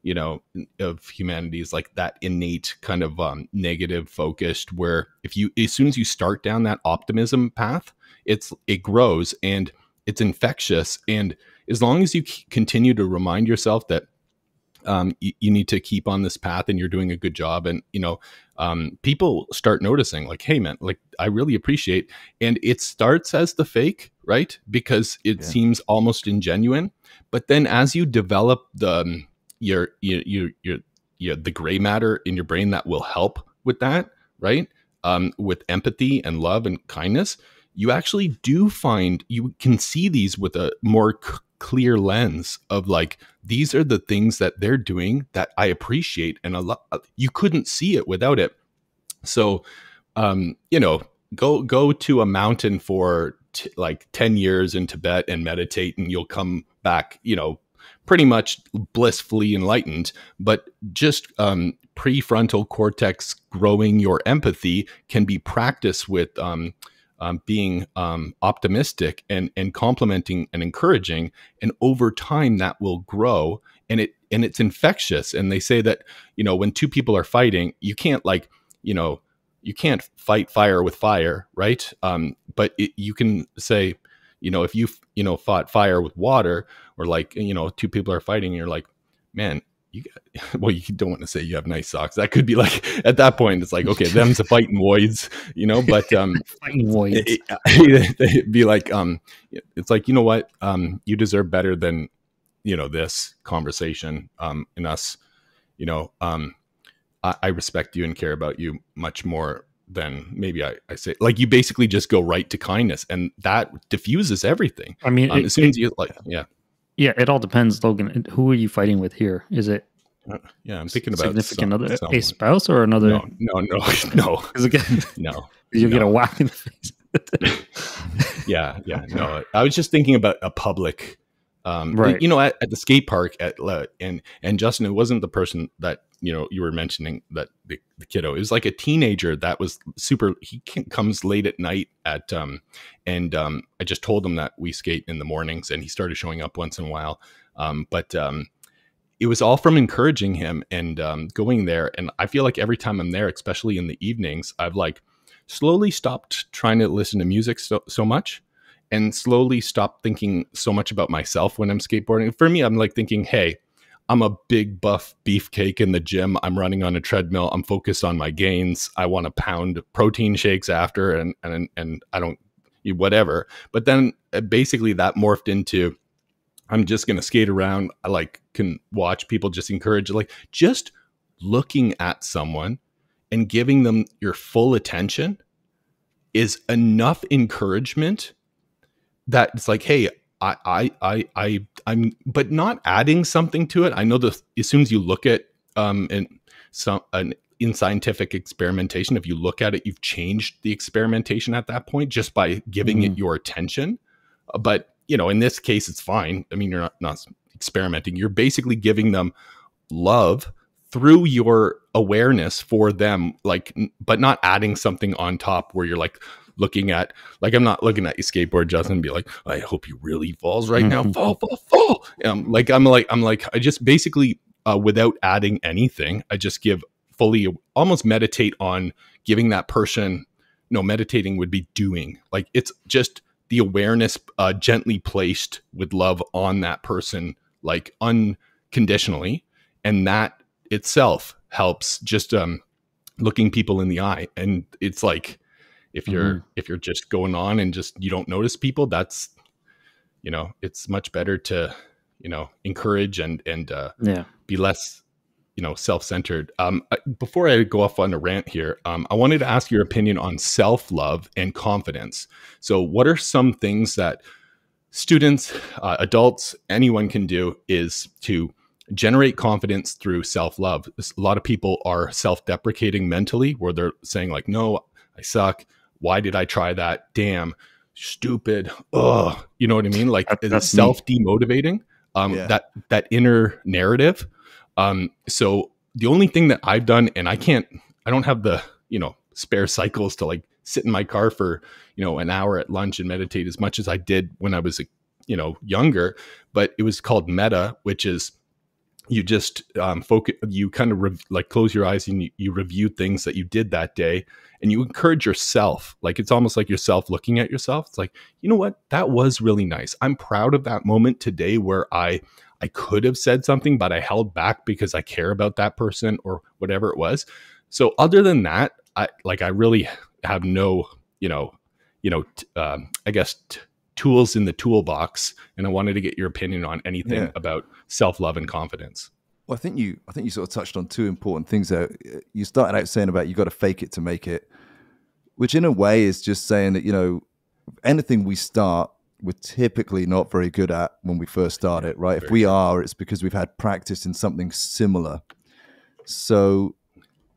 you know, of humanity is like that innate kind of negative focused, where as soon as you start down that optimism path, it grows and it's infectious. And as long as you continue to remind yourself that you need to keep on this path and you're doing a good job, and, you know, people start noticing, like, hey man, like, I really appreciate, and it starts as the fake, right? Because it seems almost ingenuine, but then as you develop the the gray matter in your brain that will help with that, right? With empathy and love and kindness, you actually do find you can see these with a more clear lens of, like, these are the things that they're doing that I appreciate, and you couldn't see it without it. So, you know, go to a mountain for like 10 years in Tibet and meditate, and you'll come back, you know, pretty much blissfully enlightened. But just prefrontal cortex growing your empathy can be practiced with being optimistic and complimenting and encouraging, and over time that will grow, and it's infectious. And they say that, you know, when two people are fighting, you can't, like, you know, you can't fight fire with fire, right? But you can say, you know, if you fought fire with water, or, like, you know, two people are fighting and you're like, man, you don't want to say you have nice socks. That could be like, at that point, it's like, okay, them's a fighting voids, you know, but fighting voids. They'd be like, it's like, you know what, you deserve better than you know, this conversation, and us, you know, I respect you and care about you much more than maybe I say. Like, you basically just go right to kindness, and that diffuses everything. I mean, as soon as you like, yeah. Yeah, it all depends, Logan. Who are you fighting with here? Is it Yeah, I'm thinking about significant other, someone. a spouse, or another? No, no. Because again, No, you'll get a no. whack in the face. Yeah, no. I was just thinking about a public, Right. you know, at the skate park and Justin, it wasn't the person that, you know, you were mentioning, that the kiddo. It was like a teenager that was super. He comes late at night at and I just told him that we skate in the mornings, and he started showing up once in a while. But it was all from encouraging him and going there. And I feel like every time I'm there, especially in the evenings, I've like slowly stopped trying to listen to music so much, and slowly stopped thinking so much about myself when I'm skateboarding. For me, I'm like thinking, hey, I'm a big buff beefcake in the gym. I'm running on a treadmill. I'm focused on my gains. I want to pound protein shakes after, and I don't, whatever. But then basically that morphed into, I'm just going to skate around. I like can watch people, just encourage, like just looking at someone and giving them your full attention is enough encouragement that it's like, hey, I'm, but not adding something to it. I know that as soon as you look at in scientific experimentation, if you look at it, you've changed the experimentation at that point just by giving it your attention. But you know, in this case, it's fine. I mean, you're not experimenting. You're basically giving them love through your awareness for them, like, but not adding something on top where you're like looking at, like, I'm not looking at your skateboard, Justin, and be like, I hope he really falls right now. Fall. I just basically, without adding anything, I just give fully, almost meditate on giving that person, no, meditating would be doing, like, it's just the awareness gently placed with love on that person, like unconditionally. And that itself helps just looking people in the eye. And it's like, if you're just going on and just, you don't notice people, that's, you know, it's much better to, you know, encourage and be less, you know, self-centered. Before I go off on a rant here, I wanted to ask your opinion on self-love and confidence. So what are some things that students, adults, anyone can do is to generate confidence through self-love? A lot of people are self-deprecating mentally, where they're saying like, no, I suck. Why did I try that? Damn, stupid. Ugh. You know what I mean? Like, that's self-demotivating, that inner narrative. So the only thing that I've done, and I don't have the, you know, spare cycles to like sit in my car for, you know, an hour at lunch and meditate as much as I did when I was, you know, younger, but it was called meta, which is you just focus, you kind of like close your eyes and you review things that you did that day, and you encourage yourself. Like, it's almost like yourself looking at yourself. It's like, you know what, that was really nice. I'm proud of that moment today where I could have said something, but I held back because I care about that person or whatever it was. So other than that, I really have no, I guess tools in the toolbox. And I wanted to get your opinion on anything about self-love and confidence. Well, I think you sort of touched on two important things there. You started out saying about you got to fake it to make it, which in a way is just saying that, you know, anything we start, we're typically not very good at when we first start it, right? If we are, it's because we've had practice in something similar. So,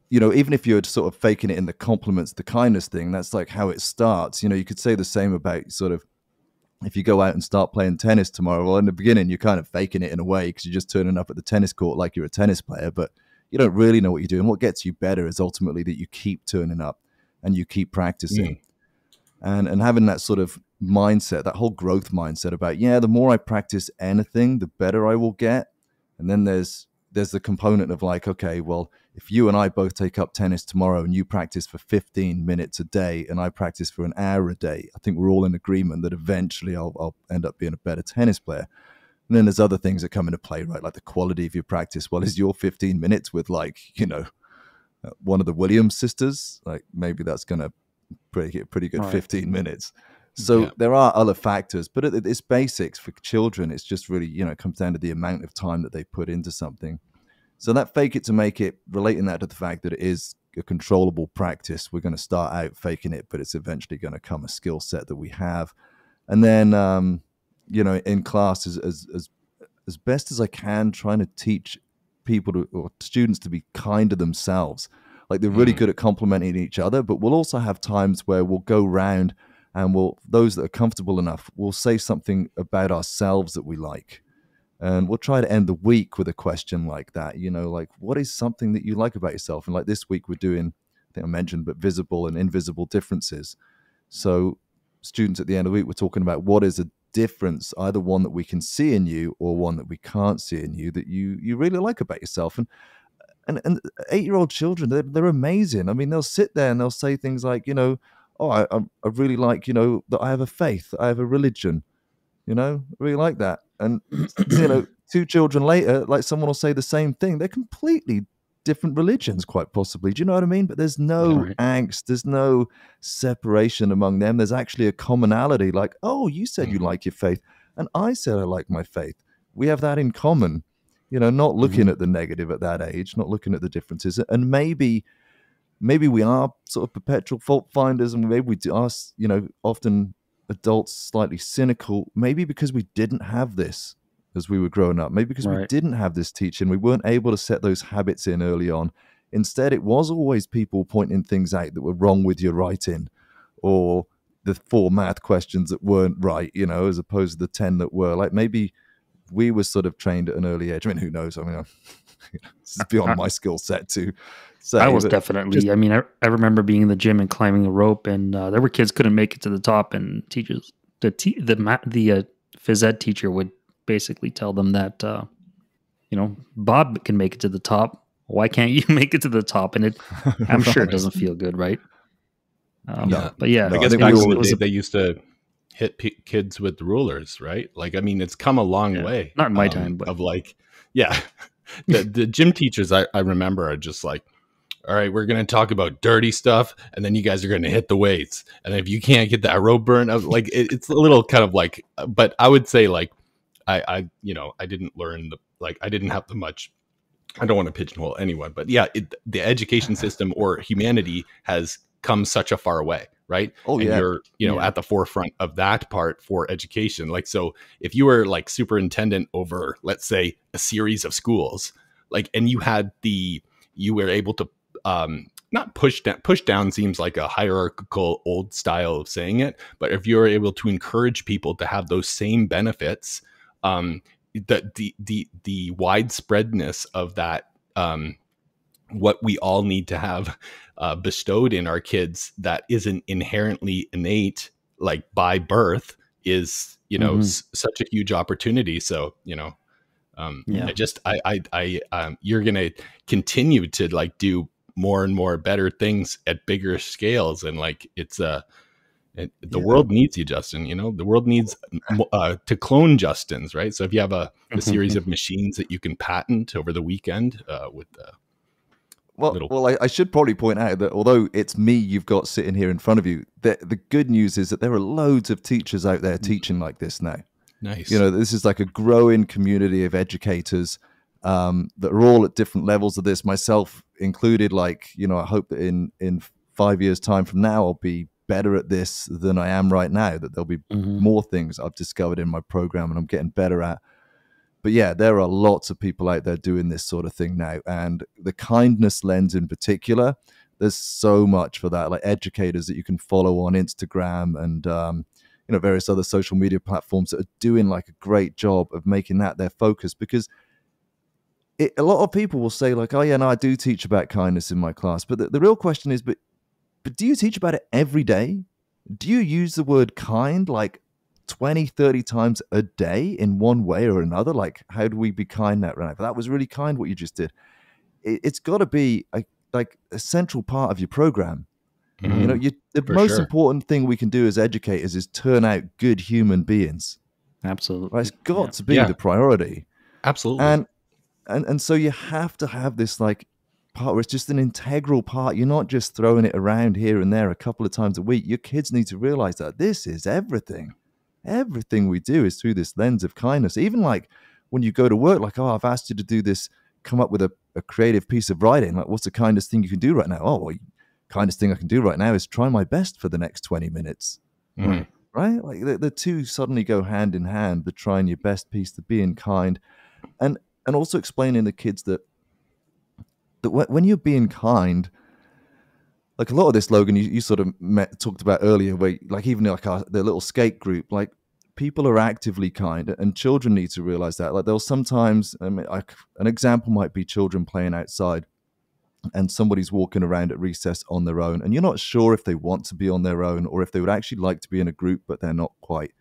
you know, even if you're sort of faking it in the compliments, the kindness thing, that's like how it starts. You know, you could say the same about sort of, if you go out and start playing tennis tomorrow, well, in the beginning, you're kind of faking it in a way because you're just turning up at the tennis court like you're a tennis player, but you don't really know what you're doing. What gets you better is ultimately that you keep turning up and you keep practicing. And having that sort of mindset, that whole growth mindset about, yeah, the more I practice anything, the better I will get. And then there's the component of like, okay, well, if you and I both take up tennis tomorrow and you practice for 15 minutes a day and I practice for an hour a day, I think we're all in agreement that eventually I'll end up being a better tennis player. And then there's other things that come into play, right? Like the quality of your practice. Well, is your 15 minutes with like, you know, one of the Williams sisters? Like maybe that's going to pretty good 15 minutes. So there are other factors, but at its basics for children, it's just really, it comes down to the amount of time that they put into something. So that fake it to make it, relating that to the fact that it is a controllable practice. We're going to start out faking it, but it's eventually going to come a skill set that we have. And then, in class, as best as I can, trying to teach people or students to be kind to themselves. Like, they're really good at complimenting each other, but we'll also have times where we'll go round and those that are comfortable enough, will say something about ourselves that we like. And we'll try to end the week with a question like that, like, what is something that you like about yourself? And like this week we're doing, I think I mentioned, but visible and invisible differences. So students at the end of the week, we're talking about what is a difference, either one that we can see in you or one that we can't see in you, that you really like about yourself. And 8-year-old children, they're amazing. I mean, they'll sit there and they'll say things like, oh, I really like, that I have a faith, I have a religion, I really like that. And, 2 children later, like, someone will say the same thing. They're completely different religions, quite possibly. Do you know what I mean? But there's no angst. There's no separation among them. There's actually a commonality. Like, oh, you said you like your faith, and I said I like my faith. We have that in common. Not looking at the negative at that age, not looking at the differences. And maybe we are sort of perpetual fault finders, and maybe we are, often adults slightly cynical, maybe because we didn't have this as we were growing up, maybe because we didn't have this teaching, we weren't able to set those habits in early on. Instead, it was always people pointing things out that were wrong with your writing, or the 4 math questions that weren't right, as opposed to the 10 that were. Like, maybe we were sort of trained at an early age. I mean, who knows? I mean, this is beyond my skill set to say. I was definitely, I remember being in the gym and climbing a rope, and there were kids couldn't make it to the top, and teachers, the phys ed teacher would basically tell them that, Bob can make it to the top. Why can't you make it to the top? And I'm sure it doesn't feel good, right? But yeah, I guess back in the day, they used to hit kids with rulers, right? Like, I mean, it's come a long way. Not in my time, but the gym teachers I remember are just like, all right, we're going to talk about dirty stuff, and then you guys are going to hit the weights. And if you can't get that rope burn, like, it's a little kind of like, but I would say, like, I didn't learn I didn't have the much. I don't want to pigeonhole anyone, but yeah, the education system or humanity has come such a far way, right? Oh, and yeah. you're, at the forefront of that part for education. Like, so if you were like superintendent over, let's say, a series of schools, like, and you were able to, not push down seems like a hierarchical old style of saying it, but if you're able to encourage people to have those same benefits, the widespreadness of that, what we all need to have bestowed in our kids that isn't inherently innate, like by birth, is such a huge opportunity. So you're gonna continue to like do more and more better things at bigger scales, and like it's the world needs you, Justin. The world needs to clone Justins, right? So if you have a series of machines that you can patent over the weekend with I should probably point out that although it's me you've got sitting here in front of you, the good news is that there are loads of teachers out there teaching like this now. Nice. This is like a growing community of educators that are all at different levels of this, myself included. Like, I hope that in 5 years' time from now, I'll be better at this than I am right now, that there'll be more things I've discovered in my program and I'm getting better at. But yeah, there are lots of people out there doing this sort of thing now. And the kindness lens in particular, there's so much for that, like educators that you can follow on Instagram and, various other social media platforms that are doing like a great job of making that their focus. Because a lot of people will say like, oh yeah, no, I do teach about kindness in my class. But the real question is, but do you teach about it every day? Do you use the word kind like 20, 30 times a day in one way or another? Like, how do we be kind that right? That was really kind what you just did. It's got to be like a central part of your program. The most important thing we can do as educators is turn out good human beings. Absolutely. Right? It's got to be the priority. Absolutely. And so you have to have this like part where it's just an integral part. You're not just throwing it around here and there a couple of times a week. Your kids need to realize that this is everything. Everything we do is through this lens of kindness. Even like when you go to work, like, oh, I've asked you to do this, come up with a creative piece of writing. Like, what's the kindest thing you can do right now? Oh, well, kindest thing I can do right now is try my best for the next 20 minutes. Mm-hmm. Right? Like the two suddenly go hand in hand, the trying your best piece, the being kind. And also explaining to kids that when you're being kind, like a lot of this, Logan, you sort of talked about earlier, where like even like the little skate group, like people are actively kind, and children need to realize that. Like they'll sometimes, like an example might be children playing outside, and somebody's walking around at recess on their own, and you're not sure if they want to be on their own or if they would actually like to be in a group, but they're not quite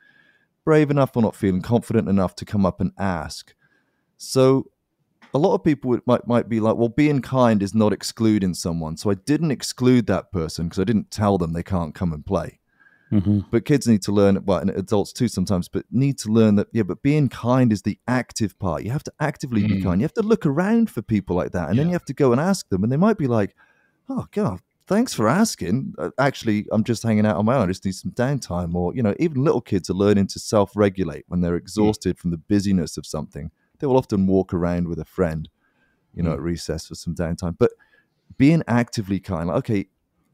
brave enough or not feeling confident enough to come up and ask. So a lot of people might be like, well, being kind is not excluding someone. So I didn't exclude that person because I didn't tell them they can't come and play. Mm-hmm. But kids need to learn, well, and adults too sometimes, but need to learn that, yeah, but being kind is the active part. You have to actively be kind. You have to look around for people like that. And then you have to go and ask them. And they might be like, oh, God, thanks for asking. Actually, I'm just hanging out on my own. I just need some downtime. Or, even little kids are learning to self-regulate when they're exhausted from the busyness of something. They will often walk around with a friend, at recess for some downtime. But being actively kind, like, okay,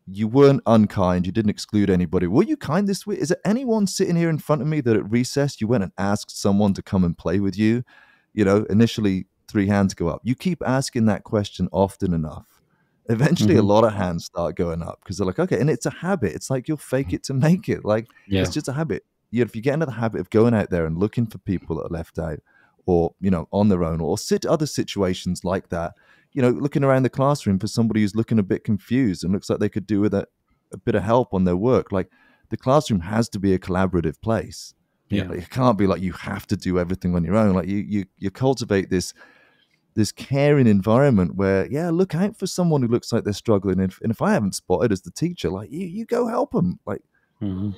you weren't unkind. You didn't exclude anybody. Were you kind this week? Is there anyone sitting here in front of me that at recess you went and asked someone to come and play with you? Initially 3 hands go up. You keep asking that question often enough. Eventually a lot of hands start going up because they're like, okay, and it's a habit. It's like you'll fake it to make it. Like it's just a habit. If you get into the habit of going out there and looking for people that are left out, or, on their own, or other situations like that, looking around the classroom for somebody who's looking a bit confused and looks like they could do with a bit of help on their work. Like the classroom has to be a collaborative place. Yeah. Like, it can't be like you have to do everything on your own. Like you cultivate this caring environment where, look out for someone who looks like they're struggling. And if I haven't spotted as the teacher, like you go help them. Like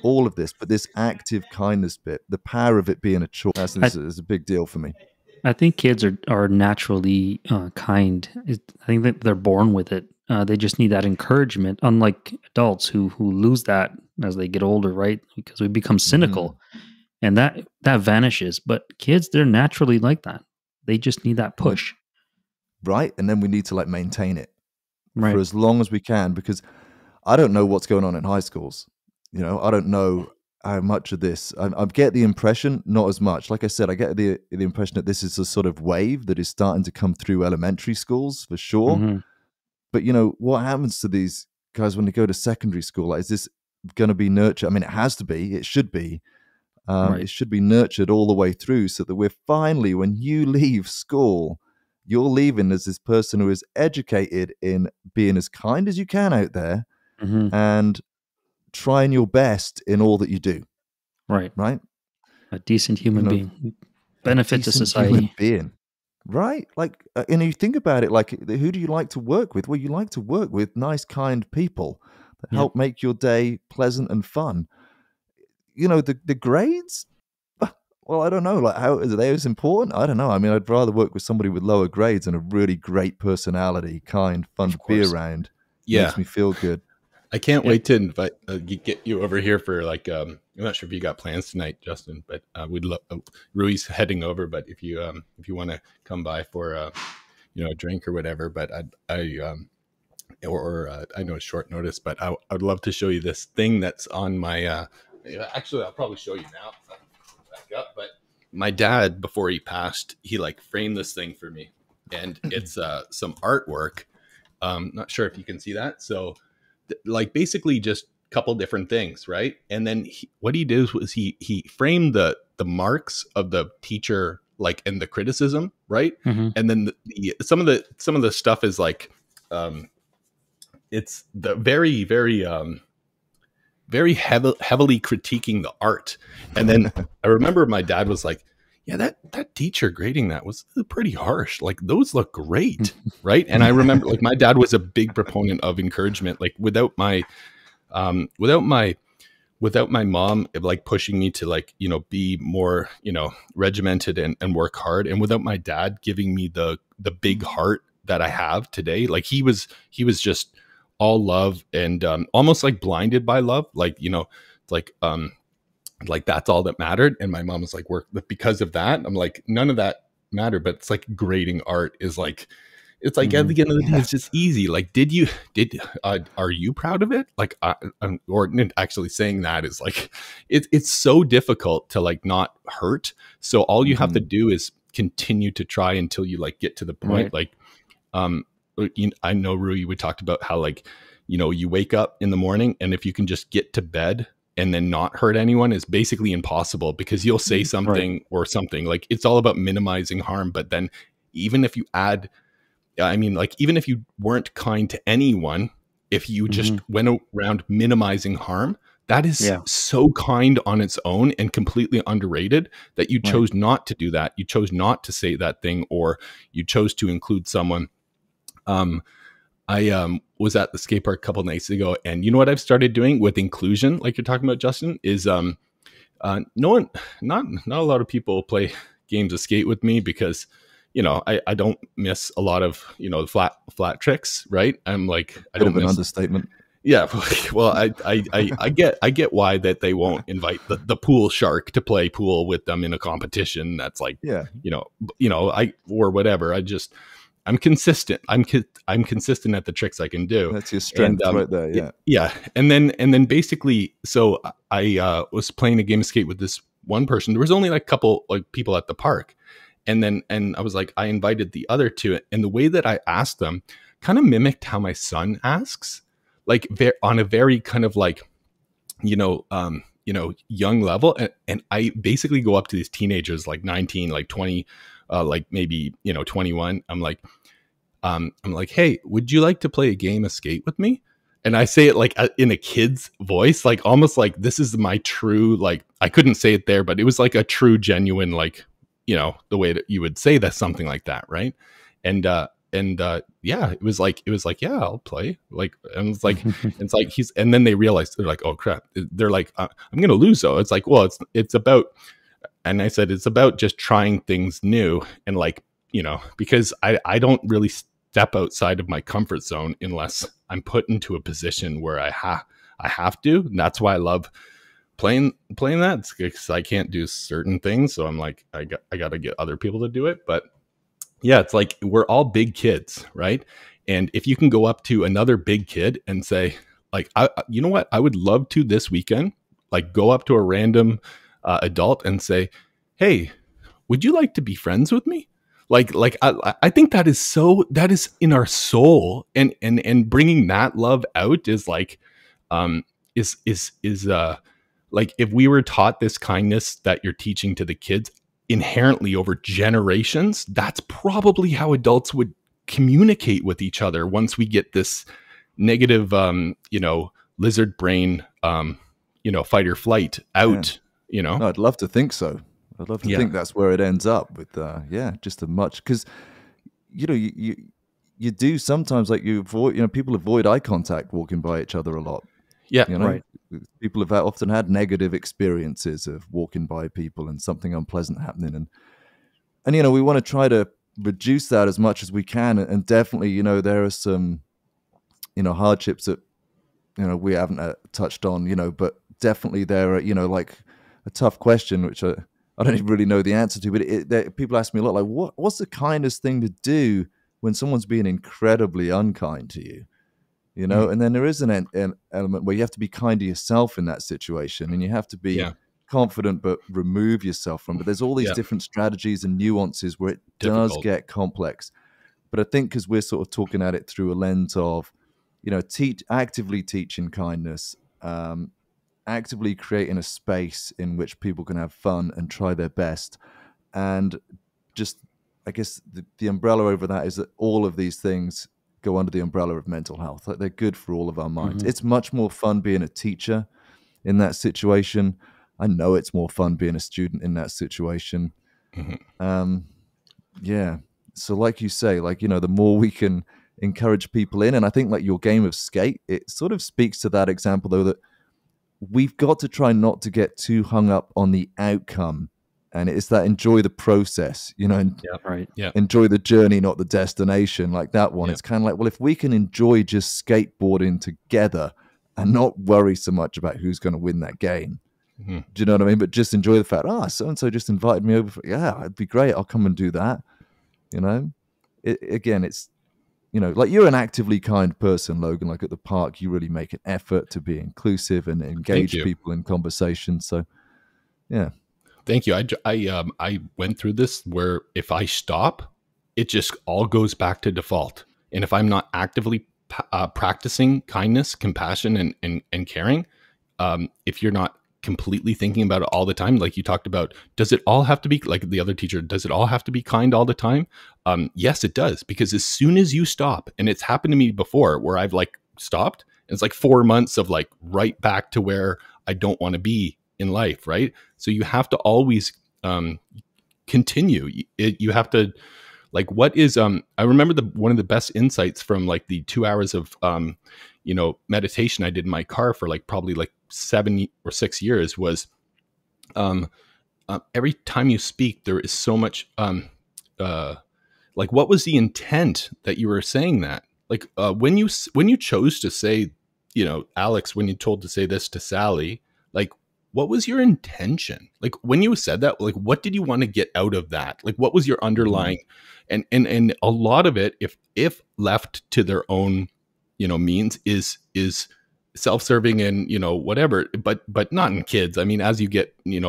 all of this, but this active kindness bit, the power of it being a choice, is a big deal for me. I think kids are naturally kind. I think that they're born with it. They just need that encouragement, unlike adults who lose that as they get older, right? Because we become cynical and that vanishes. But kids, they're naturally like that. They just need that push. Right. And then we need to like maintain it for as long as we can, because I don't know what's going on in high schools. I don't know how much of this. I get the impression, not as much. Like I said, I get the impression that this is a sort of wave that is starting to come through elementary schools for sure. But what happens to these guys when they go to secondary school? Like, is this going to be nurtured? I mean, it has to be. It should be. It should be nurtured all the way through, so that we're finally, when you leave school, you're leaving as this person who is educated in being as kind as you can out there, and trying your best in all that you do. Right. A decent human being. Benefit to society. Human being. Right. Like, and you think about it, like, who do you like to work with? Well, you like to work with nice, kind people that help make your day pleasant and fun. The grades, well, I don't know. Like, how are they as important? I don't know. I mean, I'd rather work with somebody with lower grades and a really great personality, kind, fun to be around. Makes me feel good. I can't wait to invite get you over here for like I'm not sure if you got plans tonight, Justin, but we'd love Rui's heading over. But if you want to come by for a drink or whatever, but I know it's short notice, but I'd love to show you this thing that's on my. Actually, I'll probably show you now. Back up, but my dad, before he passed, he like framed this thing for me, and it's some artwork. Not sure if you can see that. So. Like basically just a couple different things, right? And then what he did was he framed the marks of the teacher, like, and the criticism, right? And then some of the stuff is like it's the very very heavily critiquing the art. And then I remember my dad was like, yeah, that teacher grading that was pretty harsh. Like, those look great, right? And I remember, like, my dad was a big proponent of encouragement. Like, without my mom, like, pushing me to, like, be more, regimented and work hard, and without my dad giving me the big heart that I have today. Like he was just all love and almost like blinded by love. Like, you know, like that's all that mattered. And my mom was like, work because of that. I'm like, none of that mattered. But it's like grading art is like, it's like at the end of the day, it's just easy. Like, are you proud of it? Like, or actually saying that is like, it's so difficult to like not hurt. So all you have to do is continue to try until you like get to the point. Like, I know Rui, we talked about how like, you know, you wake up in the morning and if you can just get to bed and then not hurt anyone is basically impossible, because you'll say something or something. Like, it's all about minimizing harm. But then even if you add, I mean, like, even if you weren't kind to anyone, if you just went around minimizing harm, that is so kind on its own and completely underrated that you chose not to do that. You chose not to say that thing, or you chose to include someone. I was at the skate park a couple nights ago, and you know what I've started doing with inclusion, like you're talking about, Justin, is not a lot of people play games of skate with me because, you know, I don't miss a lot of, you know, flat tricks, right? I'm like, I don't miss. An understatement. Yeah, well, I get why that they won't invite the pool shark to play pool with them in a competition. That's like, or whatever. I'm consistent. I'm consistent at the tricks I can do. That's your strength right there. Yeah. Yeah. And then basically, so I was playing a game of skate with this one person. There was only like a couple like people at the park. And I was like, I invited the other two, and the way that I asked them kind of mimicked how my son asks, like on a very kind of like, young level. And I basically go up to these teenagers, like 19, like 20, like maybe, 21. I'm like, hey, would you like to play a game of skate with me? And I say it like in a kid's voice, like almost like this is my true, like, I couldn't say it there, but it was like a true, genuine, like, the way that you would say that, something like that. Right. And yeah, it was like, yeah, I'll play. Like, and it's like, it's like and then they realized, they're like, oh crap. They're like, I'm going to lose though. It's like, well, it's about, and I said, it's about just trying things new. And like, because I don't really step outside of my comfort zone unless I'm put into a position where I have to. And that's why I love playing that, because I can't do certain things. So I'm like, I got to get other people to do it. But yeah, it's like, we're all big kids, right? And if you can go up to another big kid and say, like, you know what, I would love to this weekend, like go up to a random adult and say, hey, would you like to be friends with me? Like I think that is in our soul, and bringing that love out is like, is like, if we were taught this kindness that you're teaching to the kids inherently over generations, that's probably how adults would communicate with each other once we get this negative, lizard brain, fight or flight out, No, I'd love to think so. I'd love to think that's where it ends up with, just as much, because, you do sometimes, like, you avoid, people avoid eye contact walking by each other a lot. Yeah. Right. People have often had negative experiences of walking by people and something unpleasant happening. And we want to try to reduce that as much as we can. And definitely, there are some, hardships that, we haven't touched on, but definitely there are, like a tough question, which I don't even really know the answer to, but people ask me a lot, like, what's the kindest thing to do when someone's being incredibly unkind to you? And then there is an element where you have to be kind to yourself in that situation, and you have to be confident but remove yourself from it. But there's all these different strategies and nuances where it does get complex. But I think because we're sort of talking at it through a lens of, actively teaching kindness, actively creating a space in which people can have fun and try their best. And just, I guess the umbrella over that is that all of these things go under the umbrella of mental health. Like, they're good for all of our minds. It's much more fun being a teacher in that situation. I know it's more fun being a student in that situation. So like you say, like, the more we can encourage people in, and I think like your game of skate, it sort of speaks to that example, though, that we've got to try not to get too hung up on the outcome And it's that enjoy the process, you know, and Right. Yeah. enjoy the journey, not the destination. Like that one, Yeah. it's kind of like, well, if we can enjoy just skateboarding together and not worry so much about who's going to win that game. Mm-hmm. Do you know what I mean? But just enjoy the fact, so-and-so just invited me over. Yeah, it'd be great. I'll come and do that. You know, again, it's, you know, like you're an actively kind person, Logan. Like at the park, you really make an effort to be inclusive and engage people in conversation. So, yeah. Thank you. I went through this where if I stop, it just all goes back to default. And if I'm not actively practicing kindness, compassion, and caring, if you're not completely thinking about it all the time, like you talked about, does it all have to be like the other teacher? Does it all have to be kind all the time? Yes, it does. Because as soon as you stop, and it's happened to me before where I've like stopped, and it's like 4 months of like right back to where I don't want to be in life, right? So you have to always continue. You have to, like, what is I remember one of the best insights from like the 2 hours of meditation I did in my car for like probably like 7 or 6 years was every time you speak there is so much like, what was the intent that you were saying that? Like when you chose to say, Alex, when you told to say this to Sally, like, what was your intention? Like when you said that, like, what did you want to get out of that? Like, what was your underlying, and a lot of it, if left to their own, means is self-serving and, whatever, but not in kids. I mean, as you get, you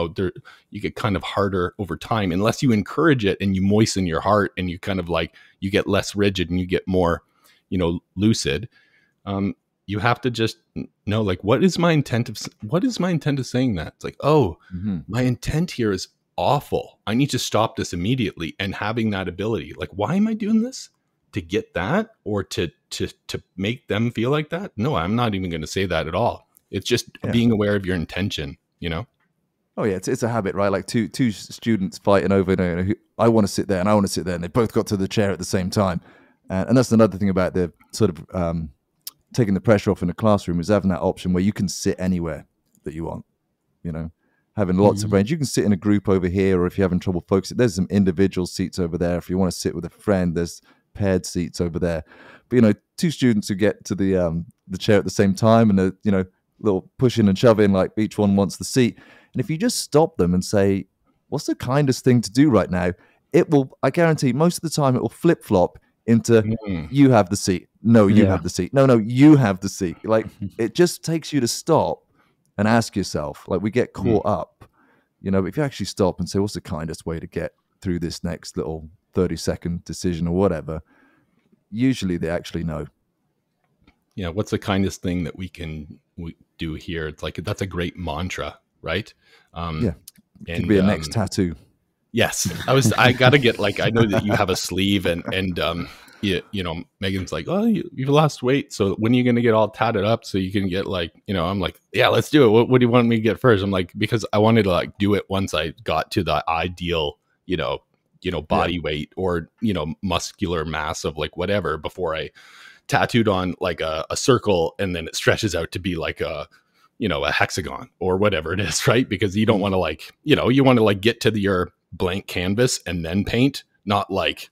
get kind of harder over time, unless you encourage it and you moisten your heart and you kind of like, you get less rigid and you get more, lucid. You have to just know, like, what is my intent of saying that? It's like, my intent here is awful. I need to stop this immediately. And having that ability, like, why am I doing this? To get that, or to make them feel like that? No, I'm not even going to say that at all. It's just being aware of your intention, Oh yeah, it's a habit, right? Like two students fighting over, I want to sit there and I want to sit there, and they both got to the chair at the same time. And that's another thing about the sort of taking the pressure off in the classroom, is having that option where you can sit anywhere that you want, having lots of range. You can sit in a group over here, or if you're having trouble focusing, there's some individual seats over there. If you want to sit with a friend, there's paired seats over there. But two students who get to the chair at the same time, and a little pushing and shoving, like each one wants the seat. And if you just stop them and say, what's the kindest thing to do right now, it will, I guarantee most of the time, it will flip-flop into you have the seat. No, you have the seat. No, you have the seat. Like, it just takes you to stop and ask yourself. Like, we get caught up, but if you actually stop and say, what's the kindest way to get through this next little 30-second decision or whatever, usually they actually know. Yeah, what's the kindest thing that we do here? It's like, that's a great mantra, right? It could be a next tattoo. Yes, I gotta get, like, I know that you have a sleeve, and Megan's like, oh, you've lost weight, so when are you gonna get all tatted up so you can get, like, I'm like, yeah, let's do it. What do you want me to get first? I'm like, because I wanted to, like, do it once I got to the ideal, body weight or, muscular mass of, like, whatever, before I tattooed on like a circle, and then it stretches out to be like a hexagon or whatever it is, right? Because you don't want to, like, you want to, like, get to your blank canvas and then paint, not like,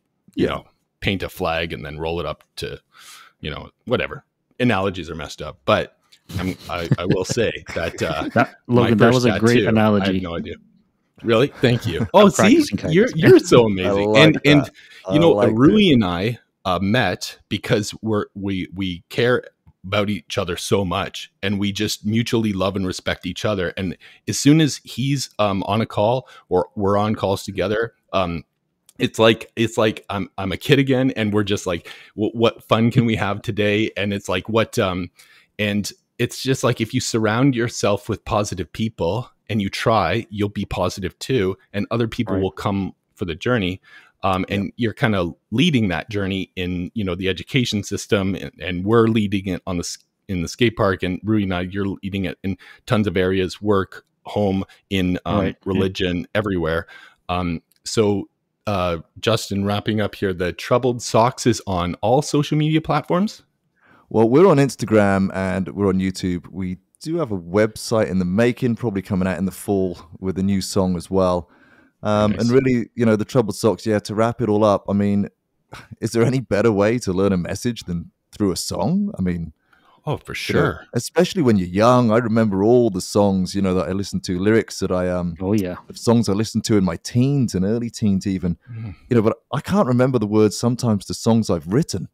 paint a flag and then roll it up to, whatever. Analogies are messed up, but I will say that Logan, that was a great analogy. I have no idea. Really? Thank you. Oh, see, you're so amazing. Rui and I met because we care about each other so much, and we just mutually love and respect each other. And as soon as he's on a call, or we're on calls together, it's like I'm a kid again, and we're just like, what fun can we have today? And it's like, and it's just like, if you surround yourself with positive people and you try, you'll be positive too, and other people will come for the journey. And you're kind of leading that journey in, the education system, and we're leading it in the skate park, and Rui and I, you're leading it in tons of areas, work, home, in religion, everywhere. So Justin, wrapping up here, the Troubled Socks is on all social media platforms. Well, we're on Instagram and we're on YouTube. We do have a website in the making, probably coming out in the fall with a new song as well. And really, the Troubled Socks, to wrap it all up, I mean, is there any better way to learn a message than through a song? I mean, oh, for sure. Especially when you're young. I remember all the songs, that I listened to, lyrics that Oh yeah. songs I listened to in my teens and early teens even, but I can't remember the words sometimes to songs I've written.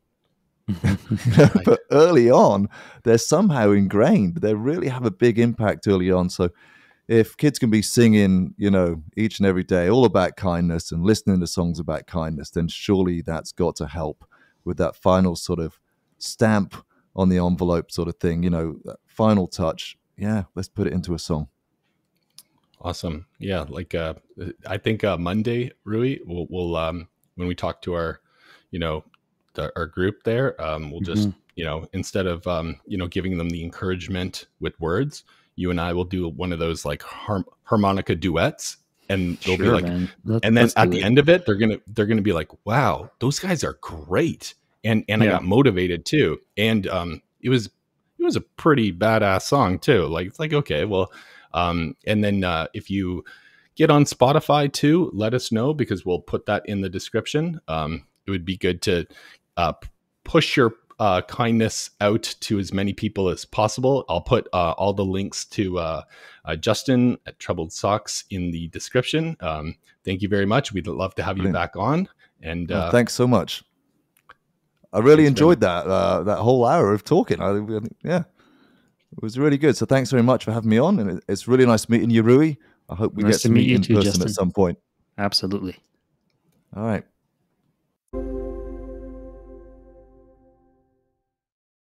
Right. But early on, they're somehow ingrained. They really have a big impact early on. So if kids can be singing, each and every day all about kindness and listening to songs about kindness, then surely that's got to help with that final sort of stamp on the envelope sort of thing, that final touch. Yeah, let's put it into a song. Awesome. Yeah, like I think Monday, Rui, we'll when we talk to our, our group there, we'll just, instead of giving them the encouragement with words, you and I will do one of those like harmonica duets, and they'll be like, and then at the end of it, they're gonna be like, wow, those guys are great, and I got motivated too, and it was a pretty badass song too. Like it's like, okay, well, and then if you get on Spotify too, let us know, because we'll put that in the description. It would be good to push your kindness out to as many people as possible. I'll put all the links to Justin at Troubled Socks in the description. Thank you very much. We'd love to have you back on. And thanks so much. I really enjoyed that whole hour of talking. It was really good. So thanks very much for having me on. And it's really nice meeting you, Rui. I hope we get to meet in person at some point. Absolutely. All right.